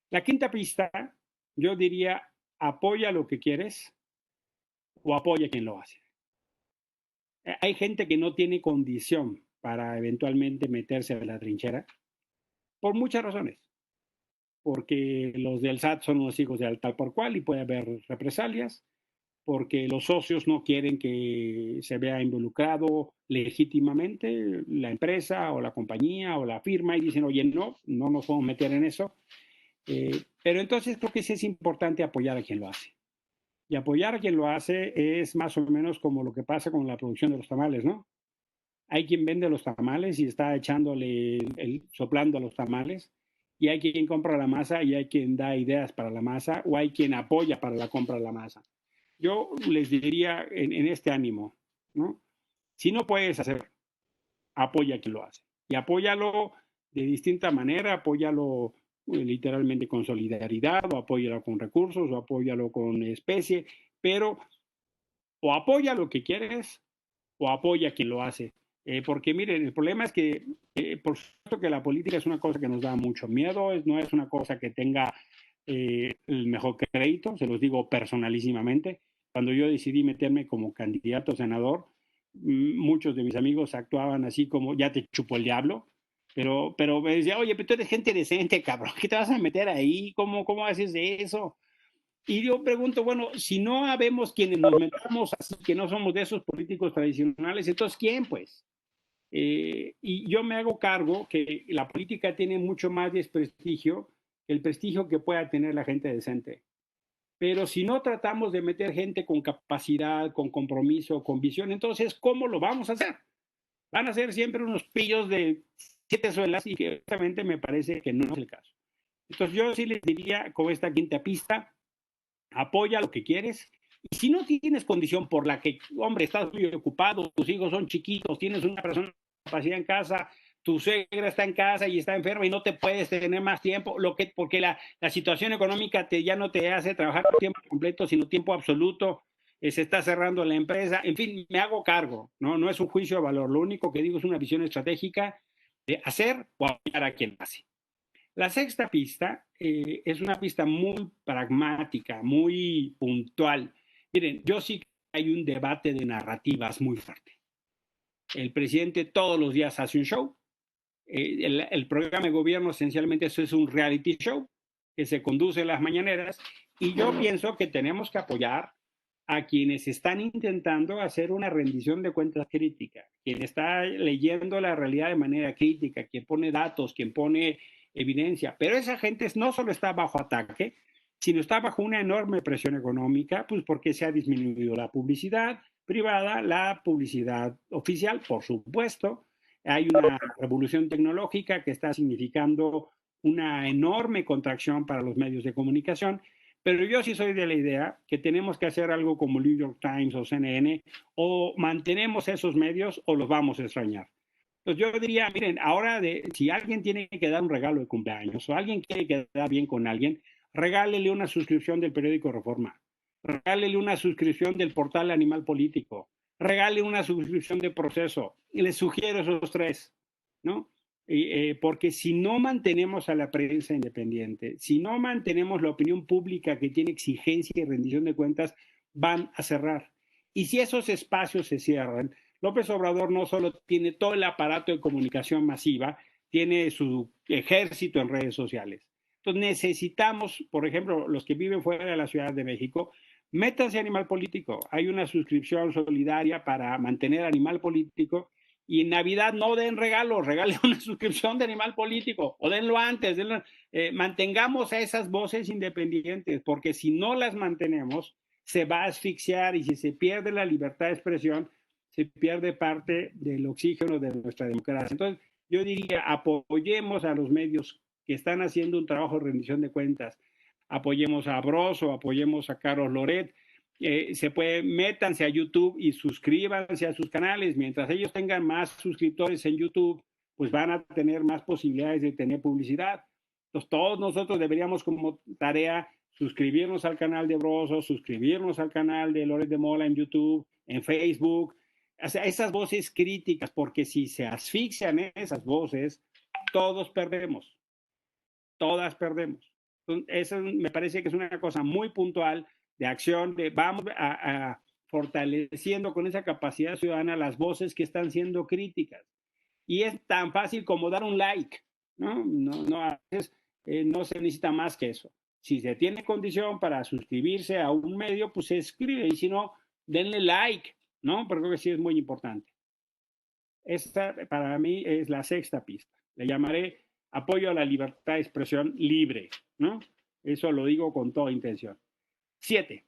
La quinta pista, yo diría, apoya lo que quieres o apoya a quien lo hace. Hay gente que no tiene condición para eventualmente meterse a la trinchera por muchas razones. Porque los del SAT son unos hijos de tal por cual y puede haber represalias, porque los socios no quieren que se vea involucrado legítimamente la empresa o la compañía o la firma y dicen, oye, no nos podemos meter en eso. Pero entonces creo que sí es importante apoyar a quien lo hace. Y apoyar a quien lo hace es más o menos como lo que pasa con la producción de los tamales, ¿no? Hay quien vende los tamales y está echándole, soplando a los tamales, y hay quien compra la masa y hay quien da ideas para la masa, o hay quien apoya para la compra de la masa. Yo les diría en este ánimo, ¿no? Si no puedes hacer, apoya a quien lo hace. Y apóyalo de distinta manera, apóyalo literalmente con solidaridad, o apóyalo con recursos, o apóyalo con especie, pero o apoya lo que quieres, o apoya a quien lo hace. Porque miren, el problema es que, por supuesto que la política es una cosa que nos da mucho miedo, no es una cosa que tenga el mejor crédito, se los digo personalísimamente. Cuando yo decidí meterme como candidato a senador, muchos de mis amigos actuaban así como, ya te chupó el diablo, pero me decía, oye, pero tú eres gente decente, cabrón, ¿qué te vas a meter ahí? ¿Cómo haces de eso? Y yo pregunto, bueno, si no habemos quienes nos metamos así, que no somos de esos políticos tradicionales, entonces ¿quién pues? Y yo me hago cargo que la política tiene mucho más desprestigio que el prestigio que pueda tener la gente decente. Pero si no tratamos de meter gente con capacidad, con compromiso, con visión, entonces ¿cómo lo vamos a hacer? Van a ser siempre unos pillos de 7 suelas y que honestamente me parece que no es el caso. Entonces yo sí les diría con esta quinta pista, apoya lo que quieres. Y si no tienes condición por la que, hombre, estás muy ocupado, tus hijos son chiquitos, tienes una persona con capacidad en casa, tu suegra está en casa y está enferma y no te puedes tener más tiempo, porque la situación económica ya no te hace trabajar tiempo completo, sino tiempo absoluto, se está cerrando la empresa, en fin, me hago cargo, no es un juicio de valor, lo único que digo es una visión estratégica de hacer o apoyar a quien hace. La sexta pista es una pista muy pragmática, muy puntual. Miren, yo sí que hay un debate de narrativas muy fuerte. El presidente todos los días hace un show. El programa de gobierno esencialmente eso es un reality show que se conduce en las mañaneras y yo pienso que tenemos que apoyar a quienes están intentando hacer una rendición de cuentas crítica, quien está leyendo la realidad de manera crítica, quien pone datos, quien pone evidencia, pero esa gente no solo está bajo ataque, sino está bajo una enorme presión económica, pues porque se ha disminuido la publicidad privada, la publicidad oficial, por supuesto. Hay una revolución tecnológica que está significando una enorme contracción para los medios de comunicación, pero yo sí soy de la idea que tenemos que hacer algo como New York Times o CNN, o mantenemos esos medios o los vamos a extrañar. Entonces yo diría, miren, ahora si alguien tiene que dar un regalo de cumpleaños o alguien quiere quedar bien con alguien, regálele una suscripción del periódico Reforma, regálele una suscripción del portal Animal Político, regale una suscripción de Proceso, y les sugiero esos tres, ¿no? Porque si no mantenemos a la prensa independiente, si no mantenemos la opinión pública que tiene exigencia y rendición de cuentas, van a cerrar. Y si esos espacios se cierran, López Obrador no solo tiene todo el aparato de comunicación masiva, tiene su ejército en redes sociales. Entonces necesitamos, por ejemplo, los que viven fuera de la Ciudad de México, métanse a Animal Político. Hay una suscripción solidaria para mantener Animal Político y en Navidad no den regalos, regalen una suscripción de Animal Político o denlo antes. Mantengamos a esas voces independientes, porque si no las mantenemos, se va a asfixiar y si se pierde la libertad de expresión, se pierde parte del oxígeno de nuestra democracia. Entonces, yo diría, apoyemos a los medios que están haciendo un trabajo de rendición de cuentas. Apoyemos a Broso, apoyemos a Carlos Loret. Métanse a YouTube y suscríbanse a sus canales. Mientras ellos tengan más suscriptores en YouTube, pues van a tener más posibilidades de tener publicidad. Entonces, todos nosotros deberíamos como tarea suscribirnos al canal de Broso, suscribirnos al canal de Loret de Mola en YouTube, en Facebook. O sea, esas voces críticas, porque si se asfixian esas voces, todos perdemos. Todas perdemos. Entonces, eso me parece que es una cosa muy puntual de acción, de vamos a fortaleciendo con esa capacidad ciudadana las voces que están siendo críticas. Y es tan fácil como dar un like, ¿no? A veces no se necesita más que eso. Si se tiene condición para suscribirse a un medio, pues se escribe, y si no, denle like, ¿no? Porque creo que sí es muy importante. Esta para mí es la sexta pista. Le llamaré apoyo a la libertad de expresión libre, ¿no? Eso lo digo con toda intención. 7.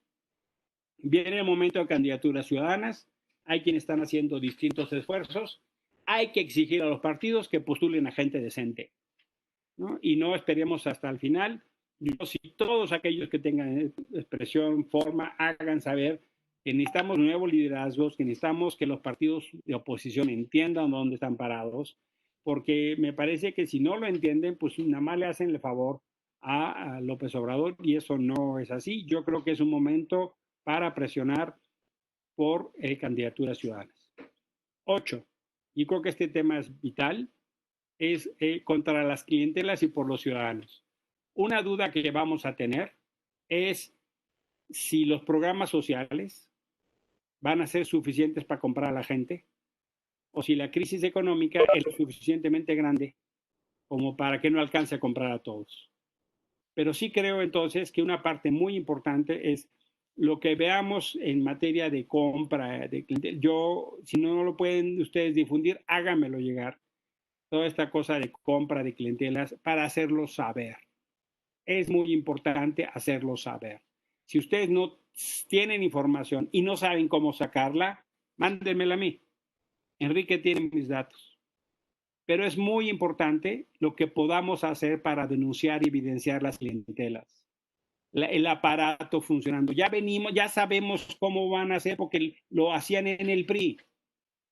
Viene el momento de candidaturas ciudadanas. Hay quienes están haciendo distintos esfuerzos. Hay que exigir a los partidos que postulen a gente decente, ¿no? Y no esperemos hasta el final. Si todos aquellos que tengan expresión, forma, hagan saber que necesitamos nuevos liderazgos, que necesitamos que los partidos de oposición entiendan dónde están parados, porque me parece que si no lo entienden, pues nada más le hacen el favor a López Obrador, y eso no es así. Yo creo que es un momento para presionar por candidaturas ciudadanas. 8. Y creo que este tema es vital, es contra las clientelas y por los ciudadanos. Una duda que vamos a tener es si los programas sociales van a ser suficientes para comprar a la gente, o si la crisis económica es lo suficientemente grande como para que no alcance a comprar a todos. Pero sí creo entonces que una parte muy importante es lo que veamos en materia de compra. Yo, si no lo pueden ustedes difundir, háganmelo llegar. Toda esta cosa de compra de clientelas para hacerlo saber. Es muy importante hacerlo saber. Si ustedes no tienen información y no saben cómo sacarla, mándenmela a mí. Enrique tiene mis datos. Pero es muy importante lo que podamos hacer para denunciar y evidenciar las clientelas. El aparato funcionando. Ya sabemos cómo van a hacer porque lo hacían en el PRI.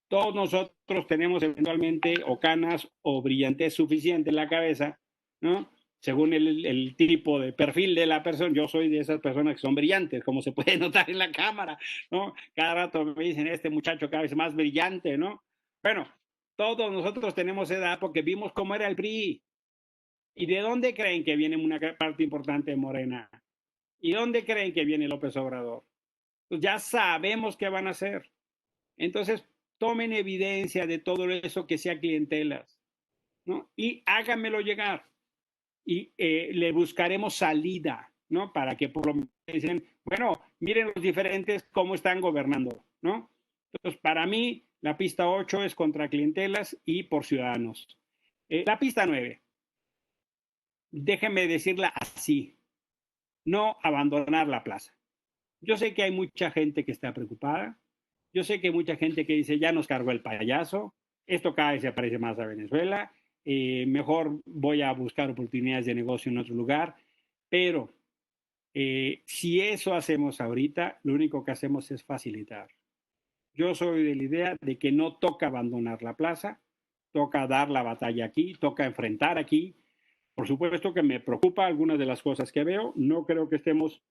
Todos nosotros tenemos eventualmente o canas o brillantez suficiente en la cabeza, ¿no? Según el tipo de perfil de la persona. Yo soy de esas personas que son brillantes, como se puede notar en la cámara, ¿no? Cada rato me dicen, este muchacho cada vez más brillante, ¿no? Bueno, todos nosotros tenemos edad porque vimos cómo era el PRI. ¿Y de dónde creen que viene una parte importante de Morena? ¿Y dónde creen que viene López Obrador? Pues ya sabemos qué van a hacer. Entonces, tomen evidencia de todo eso que sea clientelas, ¿no? Y háganmelo llegar. Y le buscaremos salida, ¿no? Para que por lo menos dicen, bueno, miren los diferentes cómo están gobernando, ¿no? Entonces, para mí, la pista 8 es contra clientelas y por ciudadanos. La pista 9, déjenme decirla así, no abandonar la plaza. Yo sé que hay mucha gente que está preocupada, yo sé que hay mucha gente que dice, ya nos cargó el payaso, esto cada vez se parece más a Venezuela, mejor voy a buscar oportunidades de negocio en otro lugar, pero si eso hacemos ahorita, lo único que hacemos es facilitar. Yo soy de la idea de que no toca abandonar la plaza, toca dar la batalla aquí, toca enfrentar aquí. Por supuesto que me preocupa algunas de las cosas que veo, no creo que estemos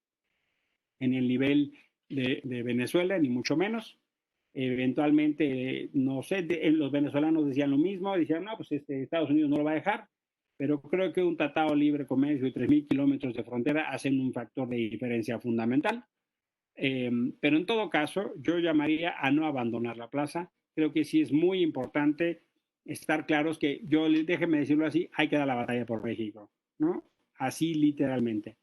en el nivel de Venezuela, ni mucho menos. Eventualmente, no sé, los venezolanos decían lo mismo, decían, no, pues Estados Unidos no lo va a dejar, pero creo que un tratado libre comercio y 3.000 kilómetros de frontera hacen un factor de diferencia fundamental. Pero en todo caso, yo llamaría a no abandonar la plaza. Creo que sí es muy importante estar claros que déjenme decirlo así, hay que dar la batalla por México, ¿no? así literalmente.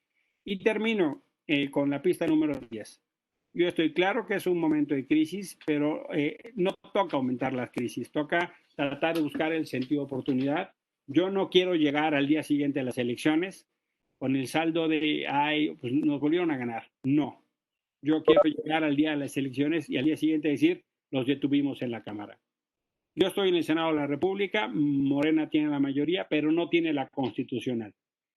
Y termino con la pista número 10. Yo estoy claro que es un momento de crisis, pero no toca aumentar las crisis, toca tratar de buscar el sentido de oportunidad. Yo no quiero llegar al día siguiente a las elecciones con el saldo de, ay, pues nos volvieron a ganar. No, yo quiero llegar al día de las elecciones y al día siguiente decir, los detuvimos en la Cámara. Yo estoy en el Senado de la República, Morena tiene la mayoría, pero no tiene la constitucional.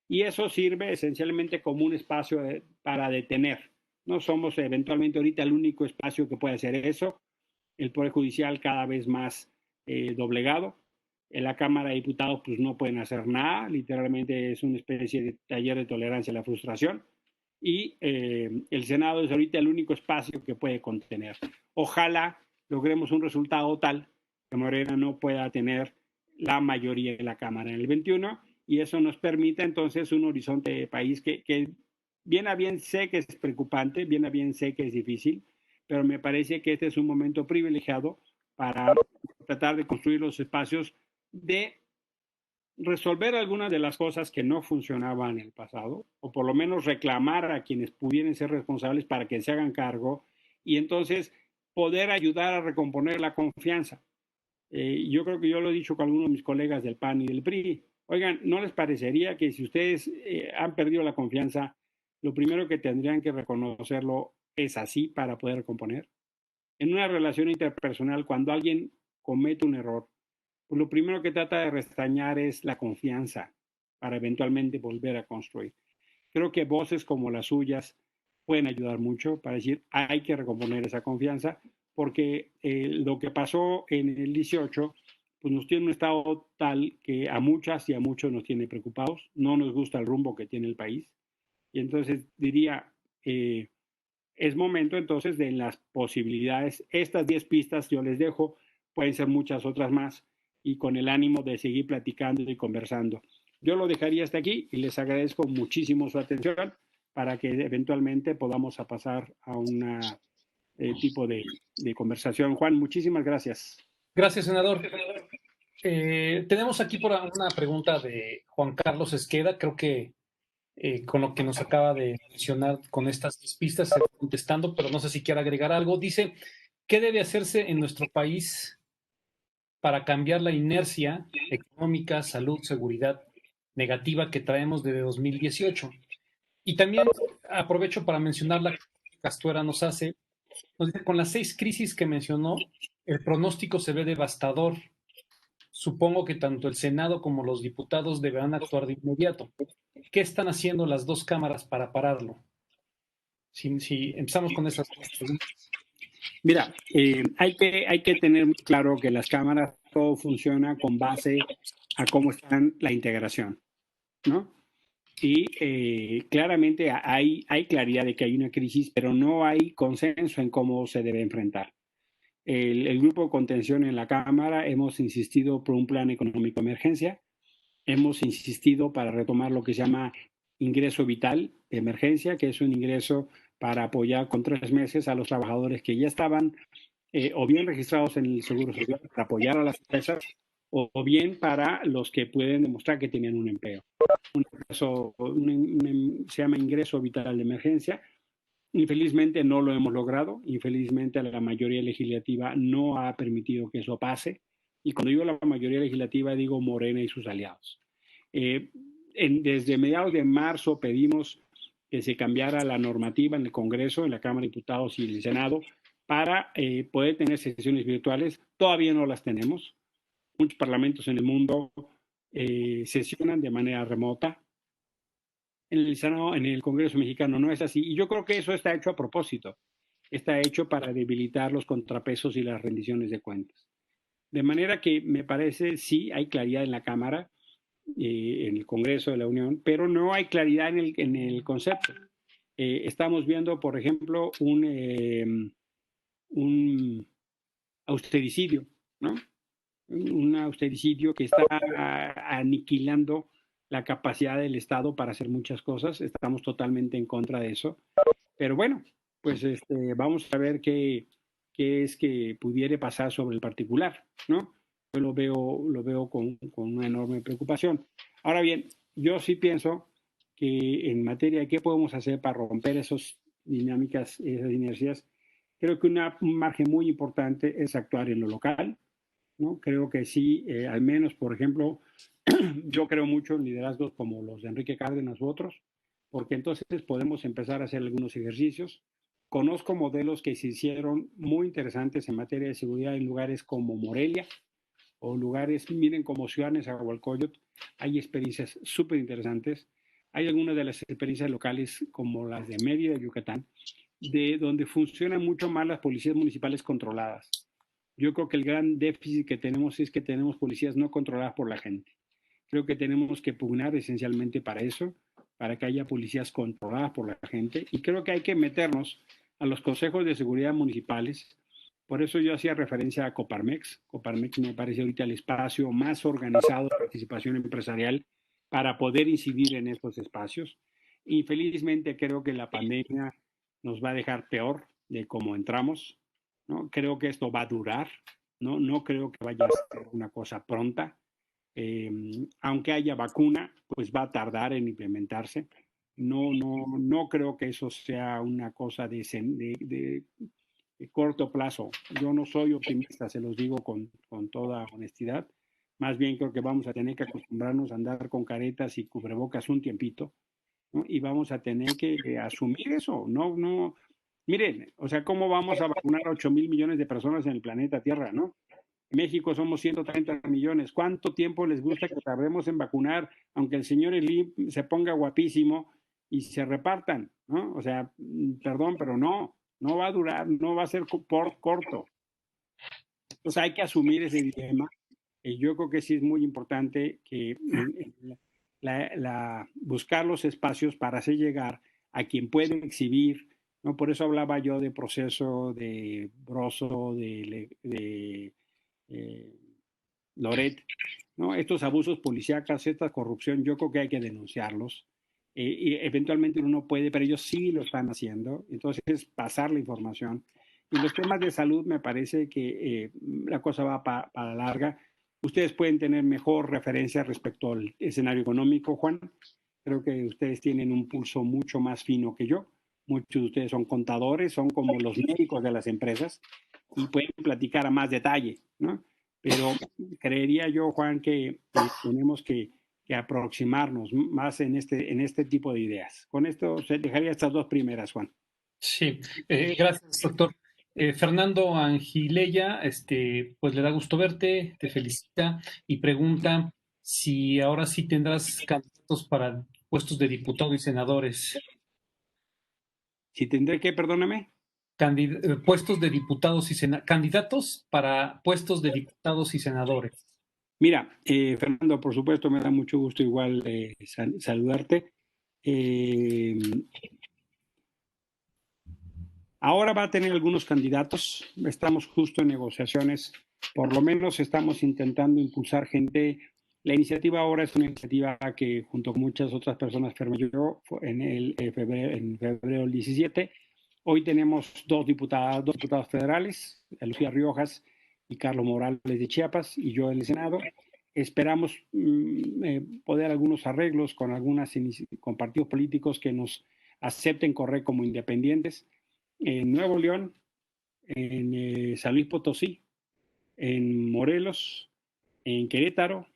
Y eso sirve esencialmente como un espacio para detener. No somos eventualmente ahorita el único espacio que puede hacer eso. El Poder Judicial cada vez más doblegado. En la Cámara de Diputados pues no pueden hacer nada. Literalmente es una especie de taller de tolerancia a la frustración. Y el Senado es ahorita el único espacio que puede contener. Ojalá logremos un resultado tal que Morena no pueda tener la mayoría de la Cámara en el 21 y eso nos permite entonces un horizonte de país que bien a bien sé que es preocupante, bien a bien sé que es difícil, pero me parece que este es un momento privilegiado para tratar de construir los espacios de resolver algunas de las cosas que no funcionaban en el pasado, o por lo menos reclamar a quienes pudieran ser responsables para que se hagan cargo y entonces poder ayudar a recomponer la confianza. Yo creo que yo lo he dicho con algunos de mis colegas del PAN y del PRI. Oigan, ¿no les parecería que si ustedes han perdido la confianza, lo primero que tendrían que reconocerlo es así para poder recomponer? En una relación interpersonal, cuando alguien comete un error, pues lo primero que trata de restañar es la confianza para eventualmente volver a construir. Creo que voces como las suyas pueden ayudar mucho para decir hay que recomponer esa confianza porque lo que pasó en el 18 pues nos tiene un estado tal que a muchas y a muchos nos tiene preocupados, no nos gusta el rumbo que tiene el país y entonces diría es momento entonces de las posibilidades, estas 10 pistas yo les dejo, pueden ser muchas otras más y con el ánimo de seguir platicando y conversando. Yo lo dejaría hasta aquí y les agradezco muchísimo su atención para que eventualmente podamos pasar a un tipo de conversación. Juan, muchísimas gracias. Gracias, senador. Tenemos aquí por una pregunta de Juan Carlos Esqueda. Creo que con lo que nos acaba de mencionar con estas pistas se va contestando, pero no sé si quiere agregar algo. Dice, ¿qué debe hacerse en nuestro país para cambiar la inercia económica, salud, seguridad negativa que traemos desde 2018? Y también aprovecho para mencionar la que Castuera nos hace. Nos dice, con las 6 crisis que mencionó, el pronóstico se ve devastador. Supongo que tanto el Senado como los diputados deberán actuar de inmediato. ¿Qué están haciendo las dos cámaras para pararlo? Si empezamos con esas dos preguntas. Mira, hay que tener muy claro que las cámaras todo funciona con base a cómo está la integración, ¿no? Y claramente hay claridad de que hay una crisis, pero no hay consenso en cómo se debe enfrentar. El grupo de contención en la Cámara hemos insistido por un plan económico de emergencia, hemos insistido para retomar lo que se llama ingreso vital de emergencia, que es un ingreso para apoyar con 3 meses a los trabajadores que ya estaban o bien registrados en el Seguro Social para apoyar a las empresas o bien para los que pueden demostrar que tenían un empleo. Se llama ingreso vital de emergencia. Infelizmente no lo hemos logrado, infelizmente la mayoría legislativa no ha permitido que eso pase y cuando digo la mayoría legislativa digo Morena y sus aliados. Desde mediados de marzo pedimos que se cambiara la normativa en el Congreso, en la Cámara de Diputados y en el Senado para poder tener sesiones virtuales. Todavía no las tenemos. Muchos parlamentos en el mundo sesionan de manera remota. En el Senado, en el Congreso mexicano no es así. Y yo creo que eso está hecho a propósito. Está hecho para debilitar los contrapesos y las rendiciones de cuentas. De manera que me parece, sí, hay claridad en la Cámara, en el Congreso de la Unión, pero no hay claridad en el concepto. Estamos viendo, por ejemplo, un austericidio, ¿no? Un austericidio que está aniquilando la capacidad del Estado para hacer muchas cosas. Estamos totalmente en contra de eso. Pero bueno, pues vamos a ver qué es que pudiera pasar sobre el particular, ¿no? Yo lo veo con una enorme preocupación. Ahora bien, yo sí pienso que en materia de qué podemos hacer para romper esas dinámicas, esas inercias, creo que un margen muy importante es actuar en lo local, ¿no? Creo que sí, al menos, por ejemplo, yo creo mucho en liderazgos como los de Enrique Cárdenas u otros, porque entonces podemos empezar a hacer algunos ejercicios. Conozco modelos que se hicieron muy interesantes en materia de seguridad en lugares como Morelia o lugares, miren, como Ciudad Nezahualcóyotl. Hay experiencias súper interesantes. Hay algunas de las experiencias locales como las de Mérida, Yucatán, de donde funcionan mucho más las policías municipales controladas. Yo creo que el gran déficit que tenemos es que tenemos policías no controladas por la gente. Creo que tenemos que pugnar esencialmente para eso, para que haya policías controladas por la gente. Y creo que hay que meternos a los consejos de seguridad municipales. Por eso yo hacía referencia a Coparmex. Coparmex me parece ahorita el espacio más organizado de participación empresarial para poder incidir en estos espacios. Infelizmente creo que la pandemia nos va a dejar peor de cómo entramos, ¿no? Creo que esto va a durar, ¿no? No creo que vaya a ser una cosa pronta. Aunque haya vacuna, pues va a tardar en implementarse. No creo que eso sea una cosa de corto plazo. Yo no soy optimista, se los digo con toda honestidad. Más bien creo que vamos a tener que acostumbrarnos a andar con caretas y cubrebocas un tiempito, ¿no? Y vamos a tener que asumir eso. Miren, o sea, ¿cómo vamos a vacunar a 8,000 millones de personas en el planeta Tierra, no? México somos 130 millones. ¿Cuánto tiempo les gusta que tardemos en vacunar, aunque el señor Eli se ponga guapísimo y se repartan, ¿no? O sea, perdón, pero no va a durar, no va a ser por corto. Entonces hay que asumir ese dilema. Yo creo que sí es muy importante que buscar los espacios para hacer llegar a quien puede exhibir, ¿no? Por eso hablaba yo de proceso, de Broso, de Loret, ¿no? Estos abusos policíacos, esta corrupción, yo creo que hay que denunciarlos. Y eventualmente uno puede, pero ellos sí lo están haciendo. Entonces, pasar la información. Y los temas de salud, me parece que la cosa va para larga. Ustedes pueden tener mejor referencia respecto al escenario económico, Juan. Creo que ustedes tienen un pulso mucho más fino que yo. Muchos de ustedes son contadores, son como los médicos de las empresas y pueden platicar a más detalle, ¿no? Pero creería yo, Juan, que tenemos que aproximarnos más en este tipo de ideas. Con esto se dejaría estas dos primeras, Juan. Sí, gracias, doctor. Fernando Angileya, pues le da gusto verte, te felicita y pregunta si ahora sí tendrás candidatos para puestos de diputado y senadores. Si tendré que, perdóname. Puestos de diputados y candidatos para puestos de diputados y senadores. Mira, Fernando, por supuesto, me da mucho gusto igual saludarte. Ahora va a tener algunos candidatos. Estamos justo en negociaciones. Por lo menos estamos intentando impulsar gente. La iniciativa ahora es una iniciativa que junto con muchas otras personas firmé yo en febrero del 17. Hoy tenemos dos diputados federales, Lucía Riojas y Carlos Morales de Chiapas, y yo en el Senado. Esperamos poder algunos arreglos con con partidos políticos que nos acepten correr como independientes en Nuevo León, en San Luis Potosí, en Morelos, en Querétaro,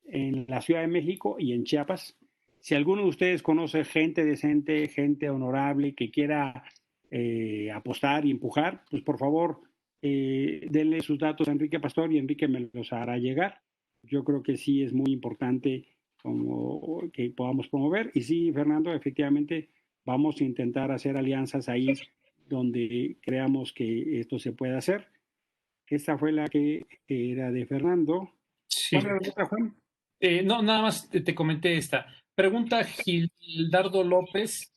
en la Ciudad de México y en Chiapas. Si alguno de ustedes conoce gente decente, gente honorable que quiera apostar y empujar, pues por favor, denle sus datos a Enrique Pastor y Enrique me los hará llegar. Yo creo que sí es muy importante como que podamos promover. Y sí, Fernando, efectivamente, vamos a intentar hacer alianzas ahí donde creamos que esto se puede hacer. Esta fue la que era de Fernando. Sí. ¿Cuál era la otra, Juan? No, nada más te comenté esta. Pregunta Gildardo López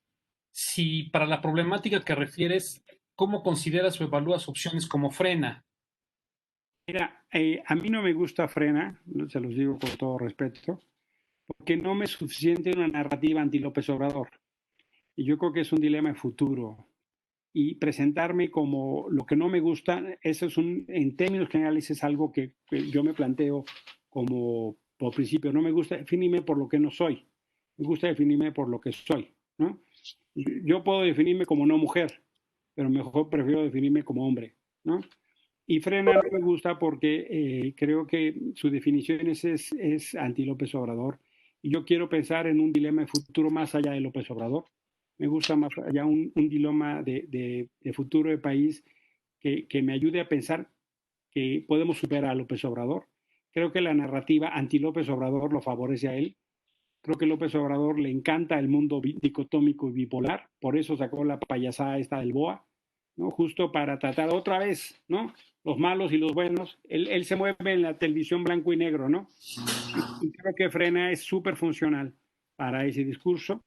si para la problemática que refieres, ¿cómo consideras o evalúas opciones como Frena? Mira, a mí no me gusta Frena, se los digo con todo respeto, porque no me es suficiente una narrativa anti-López Obrador. Y yo creo que es un dilema de futuro. Y presentarme como lo que no me gusta, eso es en términos generales es algo que yo me planteo como por principio, no me gusta, defínime por lo que no soy. Me gusta definirme por lo que soy, ¿no? Yo puedo definirme como no mujer, pero mejor prefiero definirme como hombre, ¿no? Y Frena no me gusta porque creo que su definición es anti López Obrador. Y yo quiero pensar en un dilema de futuro más allá de López Obrador. Me gusta más allá un dilema de futuro de país que me ayude a pensar que podemos superar a López Obrador. Creo que la narrativa anti López Obrador lo favorece a él. Creo que López Obrador le encanta el mundo dicotómico y bipolar, por eso sacó la payasada esta del BOA, ¿no? Justo para tratar otra vez, ¿no? Los malos y los buenos. Él se mueve en la televisión blanco y negro, ¿no? Y creo que Frena es súper funcional para ese discurso.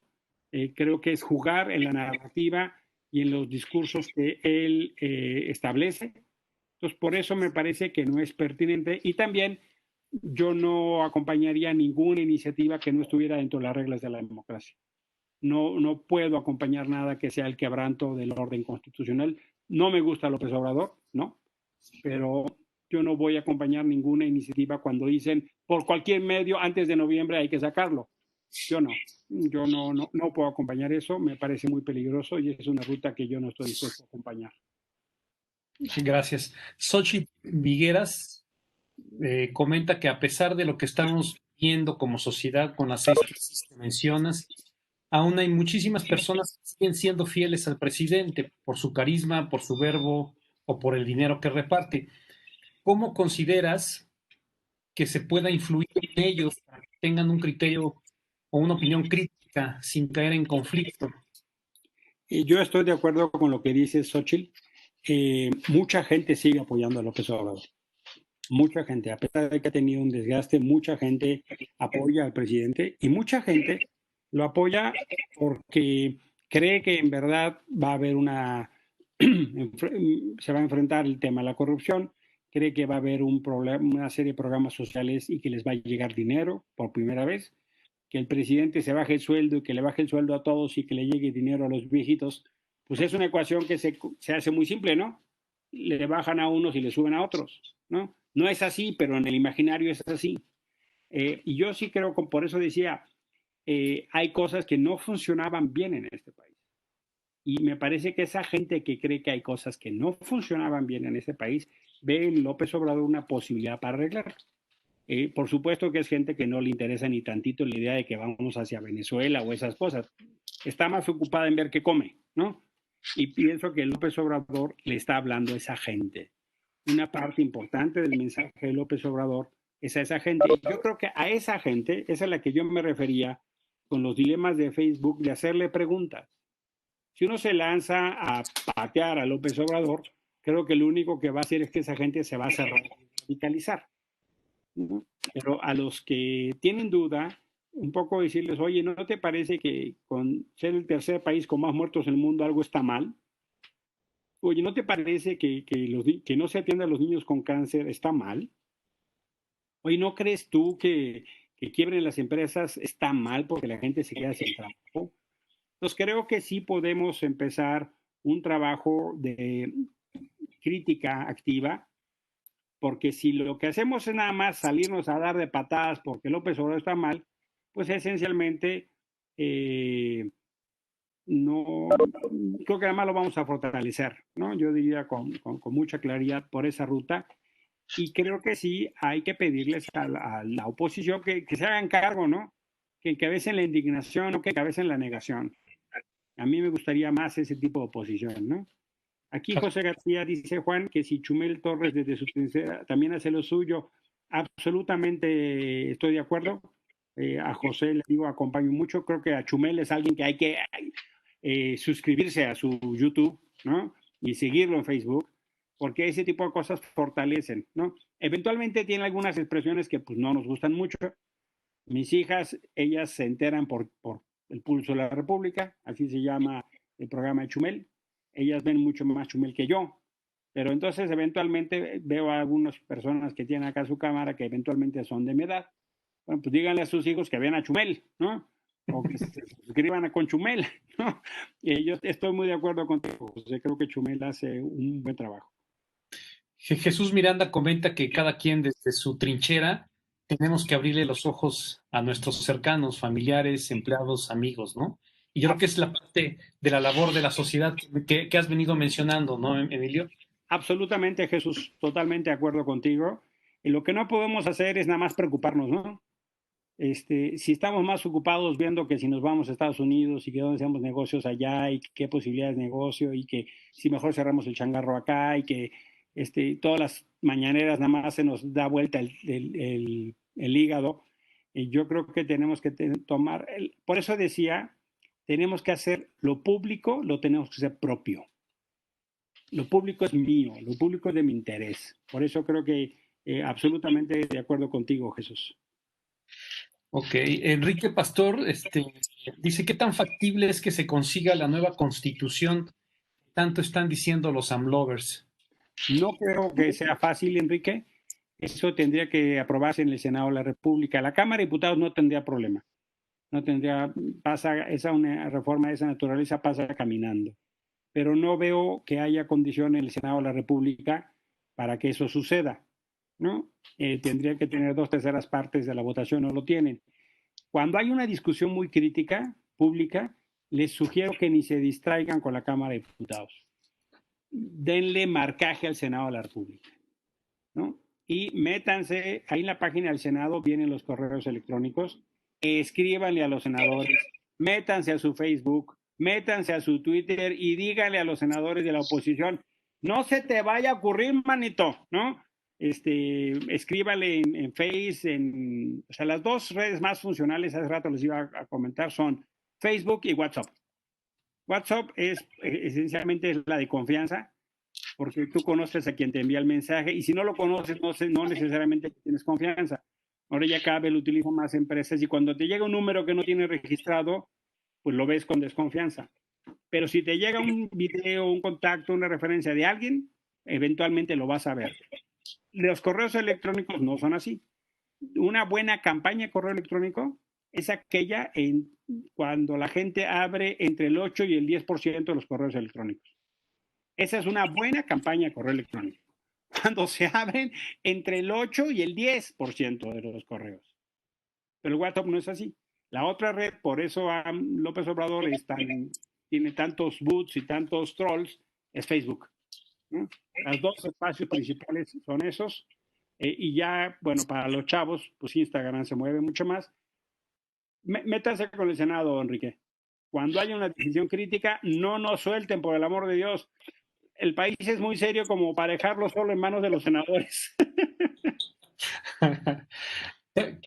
Creo que es jugar en la narrativa y en los discursos que él establece. Entonces, por eso me parece que no es pertinente. Y también yo no acompañaría ninguna iniciativa que no estuviera dentro de las reglas de la democracia. No puedo acompañar nada que sea el quebranto del orden constitucional. No me gusta López Obrador, ¿no? Pero yo no voy a acompañar ninguna iniciativa cuando dicen por cualquier medio antes de noviembre hay que sacarlo. Yo no puedo acompañar eso, me parece muy peligroso y es una ruta que yo no estoy dispuesto a acompañar. Gracias. Xochitl Vigueras comenta que a pesar de lo que estamos viendo como sociedad con las 6 crisis que mencionas, aún hay muchísimas personas que siguen siendo fieles al presidente por su carisma, por su verbo o por el dinero que reparte. ¿Cómo consideras que se pueda influir en ellos para que tengan un criterio o una opinión crítica sin caer en conflicto? Yo estoy de acuerdo con lo que dice Xochitl. Mucha gente sigue apoyando a López Obrador. Mucha gente, a pesar de que ha tenido un desgaste, mucha gente apoya al presidente y mucha gente lo apoya porque cree que en verdad va a haber se va a enfrentar el tema de la corrupción, cree que va a haber una serie de programas sociales y que les va a llegar dinero por primera vez, que el presidente se baje el sueldo y que le baje el sueldo a todos y que le llegue dinero a los viejitos, pues es una ecuación que se hace muy simple, ¿no? Le bajan a unos y le suben a otros, ¿no? No es así, pero en el imaginario es así. Y yo sí creo, por eso decía, hay cosas que no funcionaban bien en este país. Y me parece que esa gente que cree que hay cosas que no funcionaban bien en este país, ve en López Obrador una posibilidad para arreglar. Por supuesto que es gente que no le interesa ni tantito la idea de que vamos hacia Venezuela o esas cosas. Está más ocupada en ver qué come, ¿no? Y pienso que López Obrador le está hablando a esa gente. Una parte importante del mensaje de López Obrador es a esa gente. Y yo creo que a esa gente es a la que yo me refería con los dilemas de Facebook de hacerle preguntas. Si uno se lanza a patear a López Obrador, creo que lo único que va a hacer es que esa gente se va a cerrar y radicalizar, ¿no? Pero a los que tienen duda, un poco decirles, oye, ¿no te parece que con ser el tercer país con más muertos en el mundo algo está mal? Oye, ¿no te parece que no se atienda a los niños con cáncer está mal? Oye, ¿no crees tú que quiebren las empresas está mal porque la gente se queda sin trabajo? Entonces creo que sí podemos empezar un trabajo de crítica activa, porque si lo que hacemos es nada más salirnos a dar de patadas porque López Obrador está mal, pues esencialmente no creo que además lo vamos a fortalecer, ¿no? Yo diría con mucha claridad por esa ruta. Y creo que sí hay que pedirles a la oposición que se hagan cargo, ¿no? Que encabecen la indignación o que encabecen la negación. A mí me gustaría más ese tipo de oposición, ¿no? Aquí José García dice, Juan, que si Chumel Torres desde su trinchera también hace lo suyo, absolutamente estoy de acuerdo. A José le digo, acompaño mucho. Creo que a Chumel es alguien que hay que suscribirse a su YouTube, ¿no? Y seguirlo en Facebook, porque ese tipo de cosas fortalecen, ¿no? Eventualmente tiene algunas expresiones que pues no nos gustan mucho. Mis hijas, ellas se enteran por el Pulso de la República, así se llama el programa de Chumel. Ellas ven mucho más Chumel que yo. Pero entonces eventualmente veo a algunas personas que tienen acá su cámara que eventualmente son de mi edad. Bueno, pues díganle a sus hijos que vean a Chumel, ¿no? O que se suscriban a con Chumel, ¿no? Y yo estoy muy de acuerdo contigo, José. Creo que Chumel hace un buen trabajo. Jesús Miranda comenta que cada quien desde su trinchera tenemos que abrirle los ojos a nuestros cercanos, familiares, empleados, amigos, ¿no? Y yo creo que es la parte de la labor de la sociedad que has venido mencionando, ¿no, Emilio? Absolutamente, Jesús, totalmente de acuerdo contigo. Y lo que no podemos hacer es nada más preocuparnos, ¿no? Si estamos más ocupados viendo que si nos vamos a Estados Unidos y que dónde hacemos negocios allá y qué posibilidades de negocio y que si mejor cerramos el changarro acá y que todas las mañaneras nada más se nos da vuelta el hígado, yo creo que tenemos que tomar, por eso decía, tenemos que hacer lo público, lo tenemos que hacer propio. Lo público es mío, lo público es de mi interés. Por eso creo que absolutamente de acuerdo contigo, Jesús. Ok, Enrique Pastor dice, ¿qué tan factible es que se consiga la nueva constitución? Tanto están diciendo los AMLovers. No creo que sea fácil, Enrique. Eso tendría que aprobarse en el Senado de la República. La Cámara de Diputados no tendría problema. No tendría, una reforma de esa naturaleza pasa caminando. Pero no veo que haya condición en el Senado de la República para que eso suceda, ¿no? Tendría que tener 2/3 partes de la votación, no lo tienen. Cuando hay una discusión muy crítica, pública, les sugiero que ni se distraigan con la Cámara de Diputados. Denle marcaje al Senado de la República, ¿no? Y métanse, ahí en la página del Senado vienen los correos electrónicos, escríbanle a los senadores, métanse a su Facebook, métanse a su Twitter y díganle a los senadores de la oposición, no se te vaya a ocurrir, manito, ¿no? Escríbale en Face, o sea, las dos redes más funcionales, hace rato les iba a comentar, son Facebook y WhatsApp. WhatsApp es esencialmente la de confianza, porque tú conoces a quien te envía el mensaje y si no lo conoces, no necesariamente tienes confianza. Ahora ya cada vez lo utilizan más empresas y cuando te llega un número que no tienes registrado, pues lo ves con desconfianza. Pero si te llega un video, un contacto, una referencia de alguien, eventualmente lo vas a ver. Los correos electrónicos no son así. Una buena campaña de correo electrónico es aquella cuando la gente abre entre el 8 y el 10% de los correos electrónicos. Esa es una buena campaña de correo electrónico. Cuando se abren entre el 8 y el 10% de los correos. Pero el WhatsApp no es así. La otra red, por eso López Obrador tiene tantos bots y tantos trolls, es Facebook, ¿no? Los dos espacios principales son esos. Y ya, bueno, para los chavos, pues Instagram se mueve mucho más. Métanse con el Senado, Enrique. Cuando haya una decisión crítica, no nos suelten, por el amor de Dios. El país es muy serio como para dejarlo solo en manos de los senadores.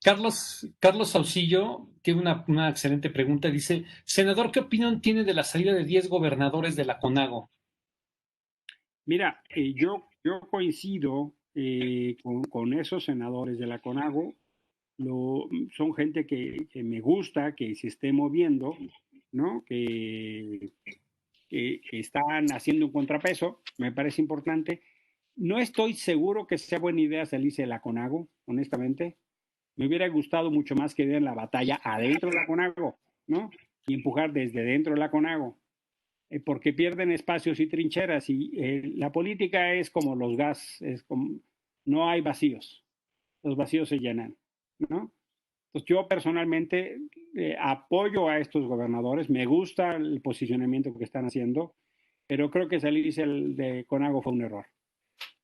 Carlos Saucillo tiene una excelente pregunta. Dice, senador, ¿qué opinión tiene de la salida de 10 gobernadores de la CONAGO? Mira, yo coincido con esos senadores de la CONAGO. Son gente que me gusta, que se esté moviendo, ¿no? Que están haciendo un contrapeso, me parece importante. No estoy seguro que sea buena idea salirse de la CONAGO, honestamente. Me hubiera gustado mucho más que den la batalla adentro de la CONAGO, ¿no? Y empujar desde dentro de la CONAGO, porque pierden espacios y trincheras. Y la política es como los gas, no hay vacíos, los vacíos se llenan, ¿no? Entonces yo personalmente apoyo a estos gobernadores, me gusta el posicionamiento que están haciendo, pero creo que salirse de CONAGO fue un error,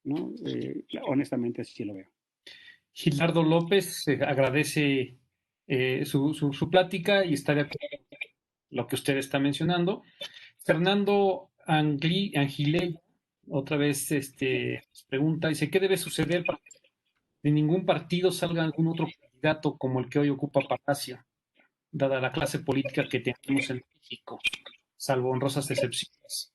¿no? Honestamente así sí lo veo. Gilardo López agradece su plática y está de acuerdo con lo que usted está mencionando. Fernando Angilé otra vez pregunta, dice, ¿qué debe suceder para que de ningún partido salga algún otro candidato como el que hoy ocupa Palacio, dada la clase política que tenemos en México, salvo honrosas excepciones?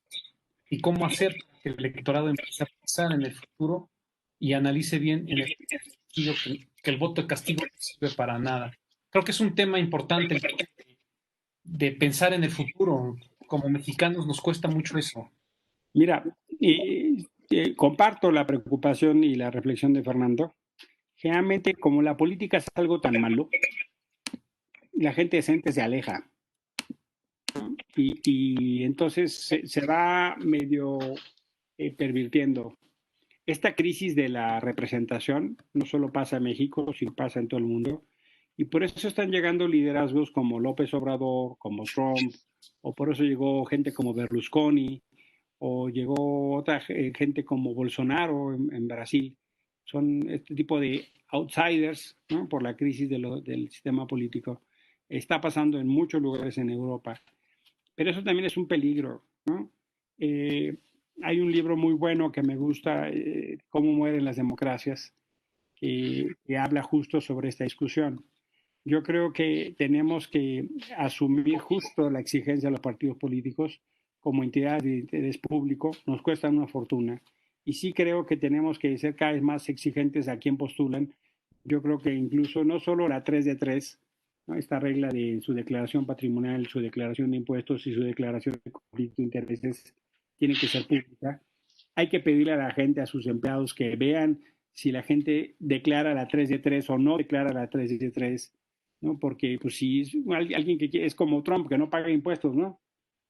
¿Y cómo hacer que el electorado empiece a pensar en el futuro y analice bien en el sentido que el voto de castigo no sirve para nada? Creo que es un tema importante de pensar en el futuro. Como mexicanos nos cuesta mucho eso. Mira, comparto la preocupación y la reflexión de Fernando. Generalmente, como la política es algo tan malo, la gente decente se aleja. Y entonces se va medio pervirtiendo. esta crisis de la representación no solo pasa en México, sino pasa en todo el mundo. Y por eso están llegando liderazgos como López Obrador, como Trump, o por eso llegó gente como Berlusconi, o llegó otra gente como Bolsonaro en Brasil. Son este tipo de outsiders, ¿no? Por la crisis del sistema político. Está pasando en muchos lugares en Europa. Pero eso también es un peligro, ¿no? Hay un libro muy bueno que me gusta, Cómo mueren las democracias, que habla justo sobre esta discusión. Yo creo que tenemos que asumir justo la exigencia de los partidos políticos como entidades de interés público, nos cuestan una fortuna. Y sí creo que tenemos que ser cada vez más exigentes a quien postulan. Yo creo que incluso no solo la 3 de 3, ¿no? Esta regla de su declaración patrimonial, su declaración de impuestos y su declaración de conflicto de intereses tiene que ser pública. Hay que pedirle a la gente, a sus empleados, que vean si la gente declara la 3 de 3 o no declara la 3 de 3, ¿no? Porque pues si es alguien que es como Trump, que no paga impuestos, ¿no?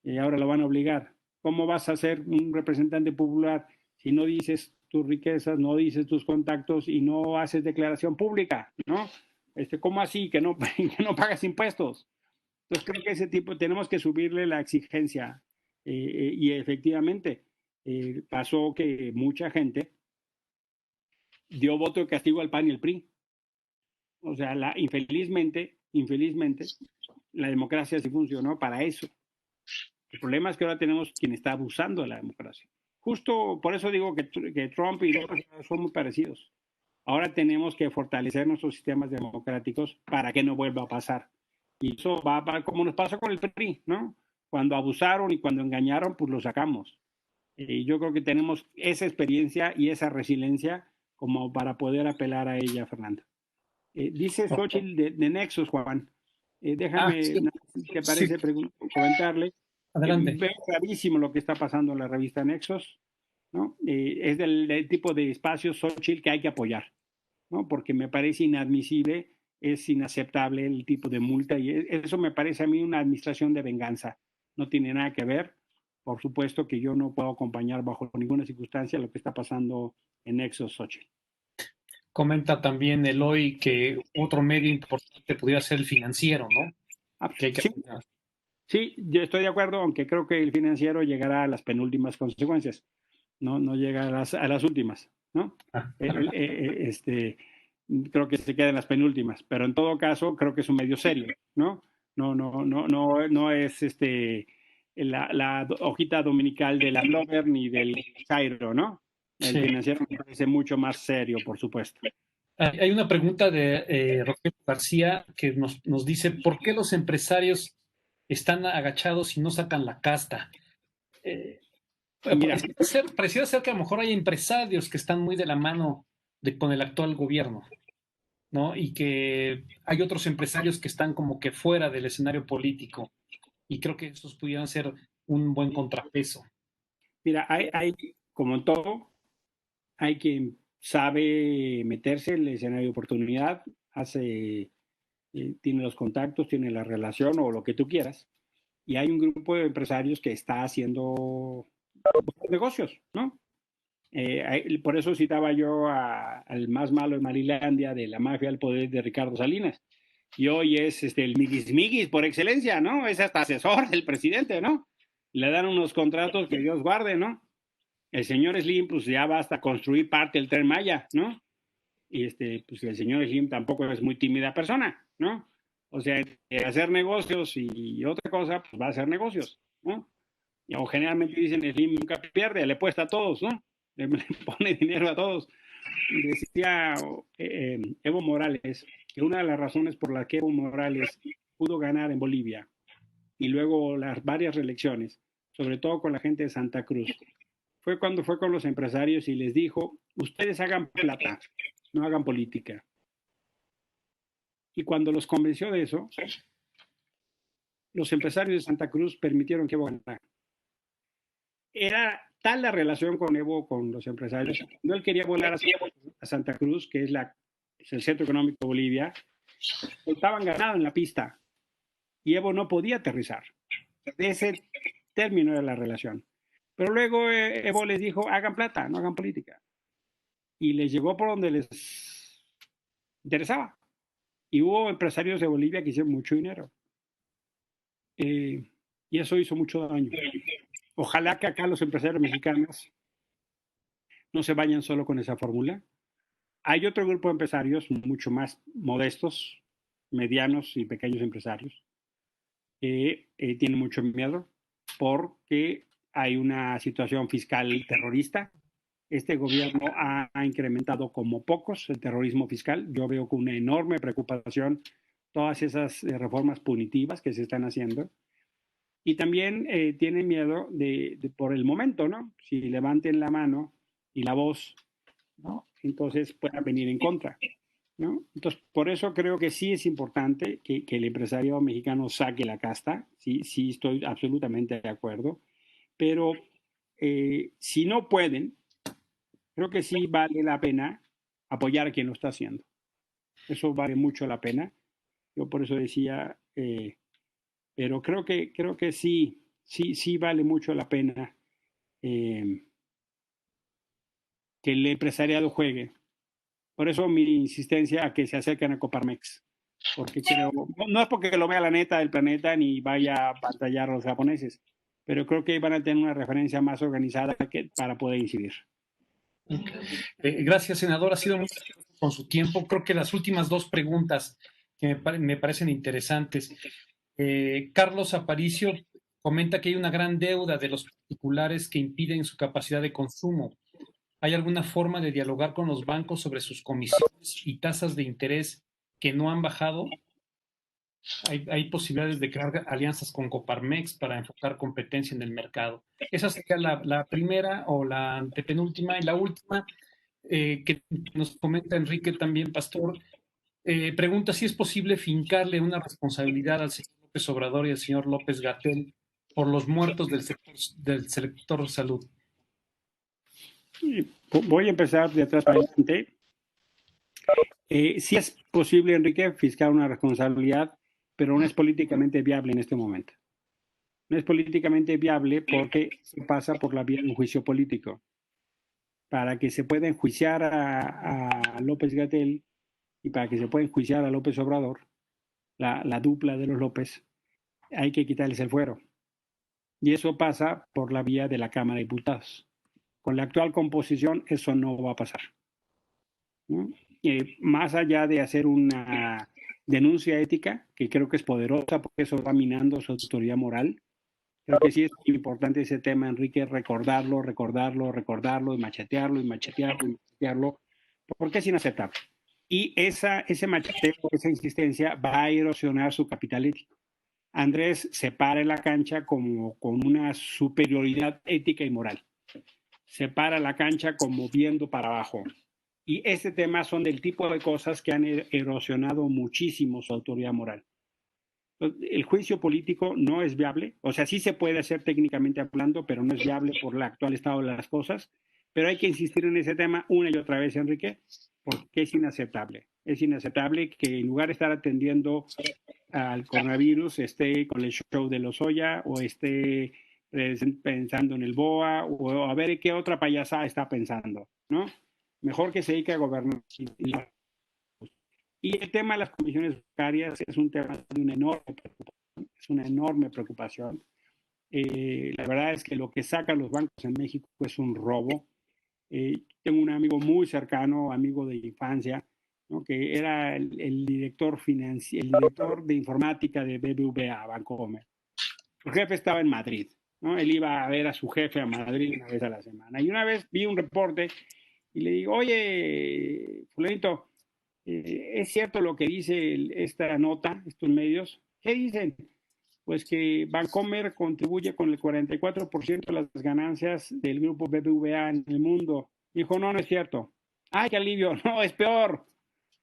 Y ahora lo van a obligar. ¿Cómo vas a ser un representante popular si no dices tus riquezas, no dices tus contactos y no haces declaración pública, ¿no? ¿Cómo así que no, que no pagas impuestos? Entonces creo que ese tipo tenemos que subirle la exigencia y efectivamente pasó que mucha gente dio voto de castigo al PAN y al PRI. O sea, infelizmente, la democracia sí funcionó para eso. El problema es que ahora tenemos quien está abusando de la democracia. Justo por eso digo que Trump y López son muy parecidos. Ahora tenemos que fortalecer nuestros sistemas democráticos para que no vuelva a pasar. Y eso va como nos pasó con el PRI, ¿no? Cuando abusaron y cuando engañaron, pues lo sacamos. Yo creo que tenemos esa experiencia y esa resiliencia como para poder apelar a ella, Fernando. Dice Xochitl de Nexos, Juan. Déjame, Sí, que parece comentarle. adelante. Veo gravísimo lo que está pasando en la revista Nexos, ¿no? Es del tipo de espacios Xochitl que hay que apoyar, ¿no? Porque me parece inadmisible, es inaceptable el tipo de multa y eso me parece a mí una administración de venganza. No tiene nada que ver. Por supuesto que yo no puedo acompañar bajo ninguna circunstancia lo que está pasando en Nexos Xochitl. Comenta también Eloy que otro medio importante pudiera ser el Financiero, ¿no? Que hay que Sí, sí, yo estoy de acuerdo, aunque creo que el Financiero llegará a las penúltimas consecuencias, no llega a las últimas, ¿no? Creo que se queda en las penúltimas, pero en todo caso creo que es un medio serio, ¿no? No es la hojita dominical de la Bloomberg ni del Cairo, ¿no? El Sí. Financiero me parece mucho más serio, por supuesto. Hay una pregunta de Rogelio García que nos dice, ¿por qué los empresarios están agachados y no sacan la casta? Mira, Pareciera ser que a lo mejor hay empresarios que están muy de la mano con el actual gobierno, ¿no? Y que hay otros empresarios que están como que fuera del escenario político. Y creo que esos pudieran ser un buen contrapeso. mira, hay como en todo, hay quien sabe meterse en el escenario de oportunidad, tiene los contactos, tiene la relación o lo que tú quieras. Y hay un grupo de empresarios que está haciendo negocios, ¿no? Por eso citaba yo al más malo de Marilandia, de la mafia al poder de Ricardo Salinas. Y hoy es el miguis por excelencia, ¿no? Es hasta asesor del presidente, ¿no? Le dan unos contratos que Dios guarde, ¿no? El señor Slim, pues ya va hasta construir parte del Tren Maya, ¿no? Y pues el señor Slim tampoco es muy tímida persona, ¿no? O sea, hacer negocios y otra cosa, pues va a hacer negocios, ¿no? O generalmente dicen Slim nunca pierde, le puesta a todos, ¿no? Le pone dinero a todos. Decía Evo Morales que una de las razones por las que Evo Morales pudo ganar en Bolivia y luego las varias reelecciones, sobre todo con la gente de Santa Cruz, fue cuando fue con los empresarios y les dijo, ustedes hagan plata, no hagan política. Y cuando los convenció de eso, los empresarios de Santa Cruz permitieron que Evo ganara. Era tal la relación con Evo, con los empresarios, no él quería volar a Santa Cruz, que es el centro económico de Bolivia, estaban ganados en la pista y Evo no podía aterrizar. De ese término era la relación. Pero luego Evo les dijo, hagan plata, no hagan política. y les llegó por donde les interesaba. Y hubo empresarios de Bolivia que hicieron mucho dinero. Y eso hizo mucho daño. Ojalá que acá los empresarios mexicanos no se vayan solo con esa fórmula. Hay otro grupo de empresarios mucho más modestos, medianos y pequeños empresarios, que tienen mucho miedo porque hay una situación fiscal terrorista. Este gobierno ha incrementado como pocos el terrorismo fiscal. Yo veo con una enorme preocupación todas esas reformas punitivas que se están haciendo. Y también tienen miedo por el momento, ¿no? Si levanten la mano y la voz, ¿no? Entonces puedan venir en contra, ¿no? Entonces, por eso creo que sí es importante que el empresario mexicano saque la casta. Sí, sí, estoy absolutamente de acuerdo. Pero si no pueden, creo que sí vale la pena apoyar a quien lo está haciendo. Eso vale mucho la pena. Yo por eso decía, pero creo que sí vale mucho la pena que el empresariado juegue. Por eso mi insistencia a que se acerquen a Coparmex. Porque creo, no es porque lo vea la neta del planeta ni vaya a batallar a los japoneses, pero creo que van a tener una referencia más organizada para poder incidir. Gracias, senador. Ha sido muy con su tiempo. Creo que las últimas dos preguntas que me parecen interesantes. Carlos Aparicio comenta que hay una gran deuda de los particulares que impiden su capacidad de consumo. ¿Hay alguna forma de dialogar con los bancos sobre sus comisiones y tasas de interés que no han bajado? ¿Hay posibilidades de crear alianzas con Coparmex para enfocar competencia en el mercado? Esa sería la primera o la antepenúltima. Y la última, que nos comenta Enrique también, Pastor, pregunta si es posible fincarle una responsabilidad al señor López Obrador y al señor López Gatell por los muertos del sector salud. Voy a empezar de atrás para adelante. Sí es posible, Enrique, fiscar una responsabilidad, pero no es políticamente viable en este momento. No es políticamente viable porque se pasa por la vía de un juicio político. Para que se pueda enjuiciar a López Gatell y para que se pueda enjuiciar a López Obrador, la dupla de los López, hay que quitarles el fuero. Y eso pasa por la vía de la Cámara de Diputados. Con la actual composición eso no va a pasar, ¿no? Más allá de hacer una denuncia ética, que creo que es poderosa porque eso va minando su autoridad moral, creo que sí es importante ese tema, Enrique, recordarlo y machetearlo, porque es inaceptable. Y ese macheteo, esa insistencia va a erosionar su capital ético. Andrés se para en la cancha como con una superioridad ética y moral. Se para la cancha como viendo para abajo. Y este tema son del tipo de cosas que han erosionado muchísimo su autoridad moral. El juicio político no es viable, o sea, sí se puede hacer técnicamente hablando, pero no es viable por el actual estado de las cosas. Pero hay que insistir en ese tema una y otra vez, Enrique, porque es inaceptable. Es inaceptable que en lugar de estar atendiendo al coronavirus esté con el show de Lozoya o esté pensando en el BOA o a ver qué otra payasada está pensando, ¿no? Mejor que se dedique a gobernar. Y el tema de las comisiones bancarias es un tema de una enorme preocupación. La verdad es que lo que sacan los bancos en México es un robo. Tengo un amigo muy cercano, amigo de infancia, ¿no? Que era el director de informática de BBVA, Bancomer. Su jefe estaba en Madrid, ¿no? Él iba a ver a su jefe a Madrid una vez a la semana. Y una vez vi un reporte y le digo, oye, fulanito, ¿es cierto lo que dice esta nota, estos medios? ¿Qué dicen? Pues que Bancomer contribuye con el 44% de las ganancias del grupo BBVA en el mundo. Dijo, no, no es cierto. ¡Ay, qué alivio! No, es peor.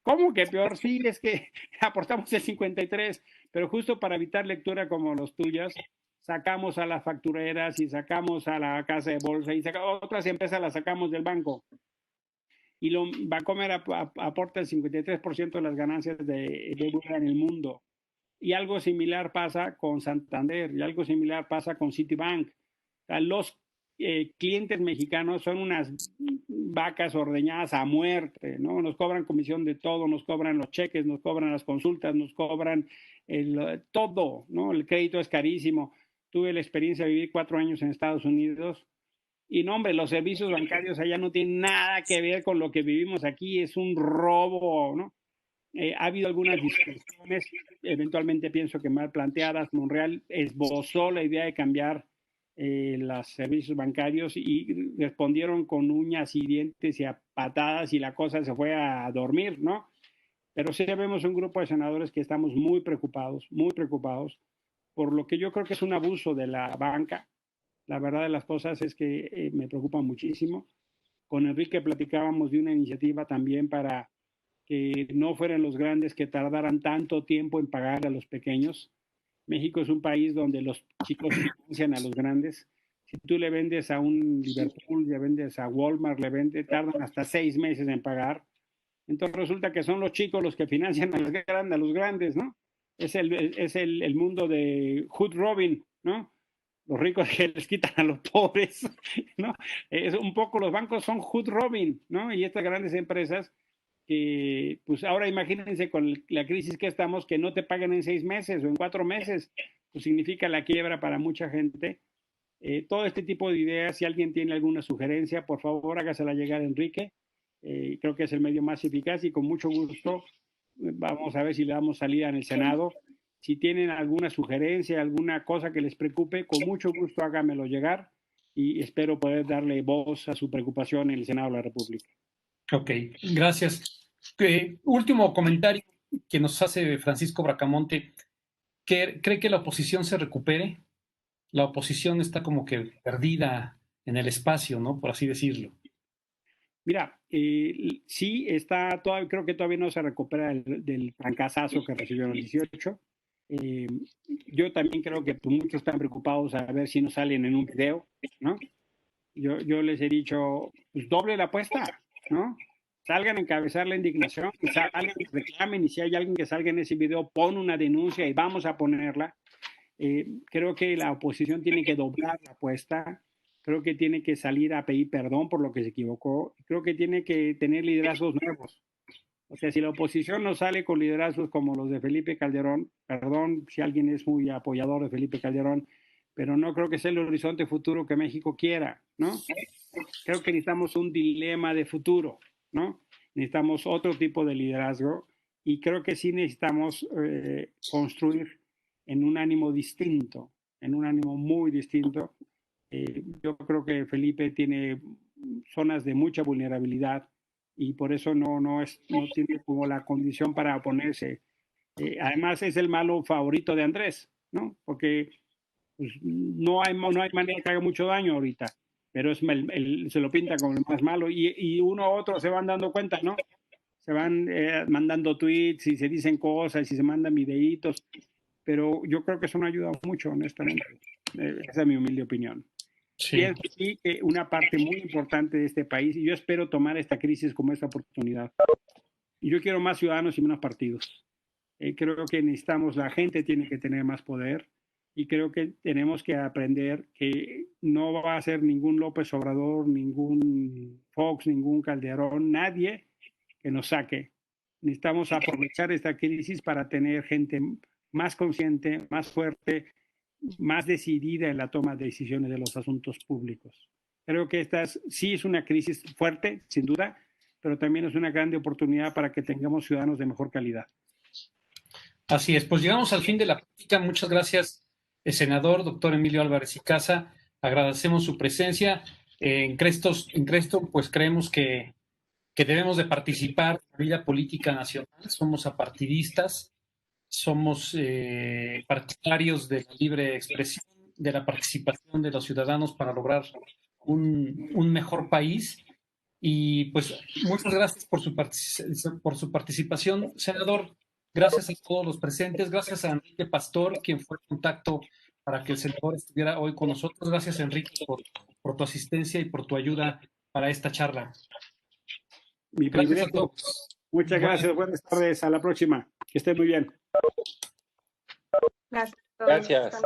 ¿Cómo que peor? Sí, es que aportamos el 53%, pero justo para evitar lectura como los tuyos, sacamos a las factureras y sacamos a la casa de bolsa y otras empresas las sacamos del banco. Y Bancomer aporta el 53% de las ganancias de BBVA en el mundo. Y algo similar pasa con Santander, y algo similar pasa con Citibank. O sea, los clientes mexicanos son unas vacas ordeñadas a muerte, ¿no? Nos cobran comisión de todo, nos cobran los cheques, nos cobran las consultas, nos cobran todo, ¿no? El crédito es carísimo. Tuve la experiencia de vivir 4 años en Estados Unidos y no, hombre, los servicios bancarios allá no tienen nada que ver con lo que vivimos aquí, es un robo, ¿no? Ha habido algunas discusiones, eventualmente pienso que mal planteadas. Monreal esbozó la idea de cambiar los servicios bancarios y respondieron con uñas y dientes y a patadas y la cosa se fue a dormir, ¿no? Pero sí vemos un grupo de senadores que estamos muy preocupados por lo que yo creo que es un abuso de la banca. La verdad de las cosas es que me preocupa muchísimo. Con Enrique platicábamos de una iniciativa también para que no fueran los grandes que tardaran tanto tiempo en pagarle a los pequeños. México es un país donde los chicos financian a los grandes. Si tú le vendes a un Liverpool, le vendes a Walmart, tardan hasta 6 meses en pagar. Entonces resulta que son los chicos los que financian a los grandes, ¿no? Es el mundo de Hood Robin, ¿no? Los ricos que les quitan a los pobres, ¿no? Es un poco, los bancos son Hood Robin, ¿no? Y estas grandes empresas que, pues ahora imagínense con la crisis que estamos, que no te paguen en 6 meses o en 4 meses, pues significa la quiebra para mucha gente. Todo este tipo de ideas, si alguien tiene alguna sugerencia, por favor hágasela llegar a Enrique. Creo que es el medio más eficaz y con mucho gusto vamos a ver si le damos salida en el Senado. Si tienen alguna sugerencia, alguna cosa que les preocupe, con mucho gusto hágamelo llegar y espero poder darle voz a su preocupación en el Senado de la República. Ok, gracias. Último comentario que nos hace Francisco Bracamonte. ¿Cree que la oposición se recupere? La oposición está como que perdida en el espacio, ¿no? Por así decirlo. Mira, sí, creo que todavía no se recupera del francasazo que recibió en el 18. Yo también creo que pues, muchos están preocupados a ver si no salen en un video, ¿no? Yo les he dicho, pues doble la apuesta, ¿no? Salgan a encabezar la indignación, salgan, reclamen, y si hay alguien que salga en ese video, pon una denuncia y vamos a ponerla. Creo que la oposición tiene que doblar la apuesta, creo que tiene que salir a pedir perdón por lo que se equivocó, creo que tiene que tener liderazgos nuevos. O sea, si la oposición no sale con liderazgos como los de Felipe Calderón, perdón si alguien es muy apoyador de Felipe Calderón, pero no creo que sea el horizonte futuro que México quiera, ¿no? Creo que necesitamos un dilema de futuro, ¿no? Necesitamos otro tipo de liderazgo y creo que sí necesitamos construir en un ánimo distinto, en un ánimo muy distinto. Yo creo que Felipe tiene zonas de mucha vulnerabilidad y por eso no tiene como la condición para oponerse. Además es el malo favorito de Andrés, ¿no? Porque pues, no hay manera que haga mucho daño ahorita, pero se lo pinta como el más malo y uno u otro se van dando cuenta, ¿no? Se van mandando tweets y se dicen cosas y se mandan videitos, pero yo creo que eso no ayuda mucho, honestamente. Esa es mi humilde opinión. Sí. Pienso sí que una parte muy importante de este país, y yo espero tomar esta crisis como esta oportunidad. Y yo quiero más ciudadanos y menos partidos. Creo que necesitamos, la gente tiene que tener más poder y creo que tenemos que aprender que no va a ser ningún López Obrador, ningún Fox, ningún Calderón, nadie que nos saque. Necesitamos aprovechar esta crisis para tener gente más consciente, más fuerte, más decidida en la toma de decisiones de los asuntos públicos. Creo que sí es una crisis fuerte, sin duda, pero también es una grande oportunidad para que tengamos ciudadanos de mejor calidad. Así es, pues llegamos al fin de la plática. Muchas gracias, senador, doctor Emilio Álvarez y Casa. Agradecemos su presencia. En Cresto, pues creemos que debemos de participar en la vida política nacional. Somos apartidistas, somos partidarios de la libre expresión, de la participación de los ciudadanos para lograr un mejor país. Y pues muchas gracias por su participación, senador. Gracias a todos los presentes. Gracias a Enrique Pastor, quien fue el contacto para que el senador estuviera hoy con nosotros. Gracias, Enrique, por tu asistencia y por tu ayuda para esta charla. Mi gracias a todos. Muchas gracias. Buenas tardes. A la próxima. Que estén muy bien. Gracias. Gracias.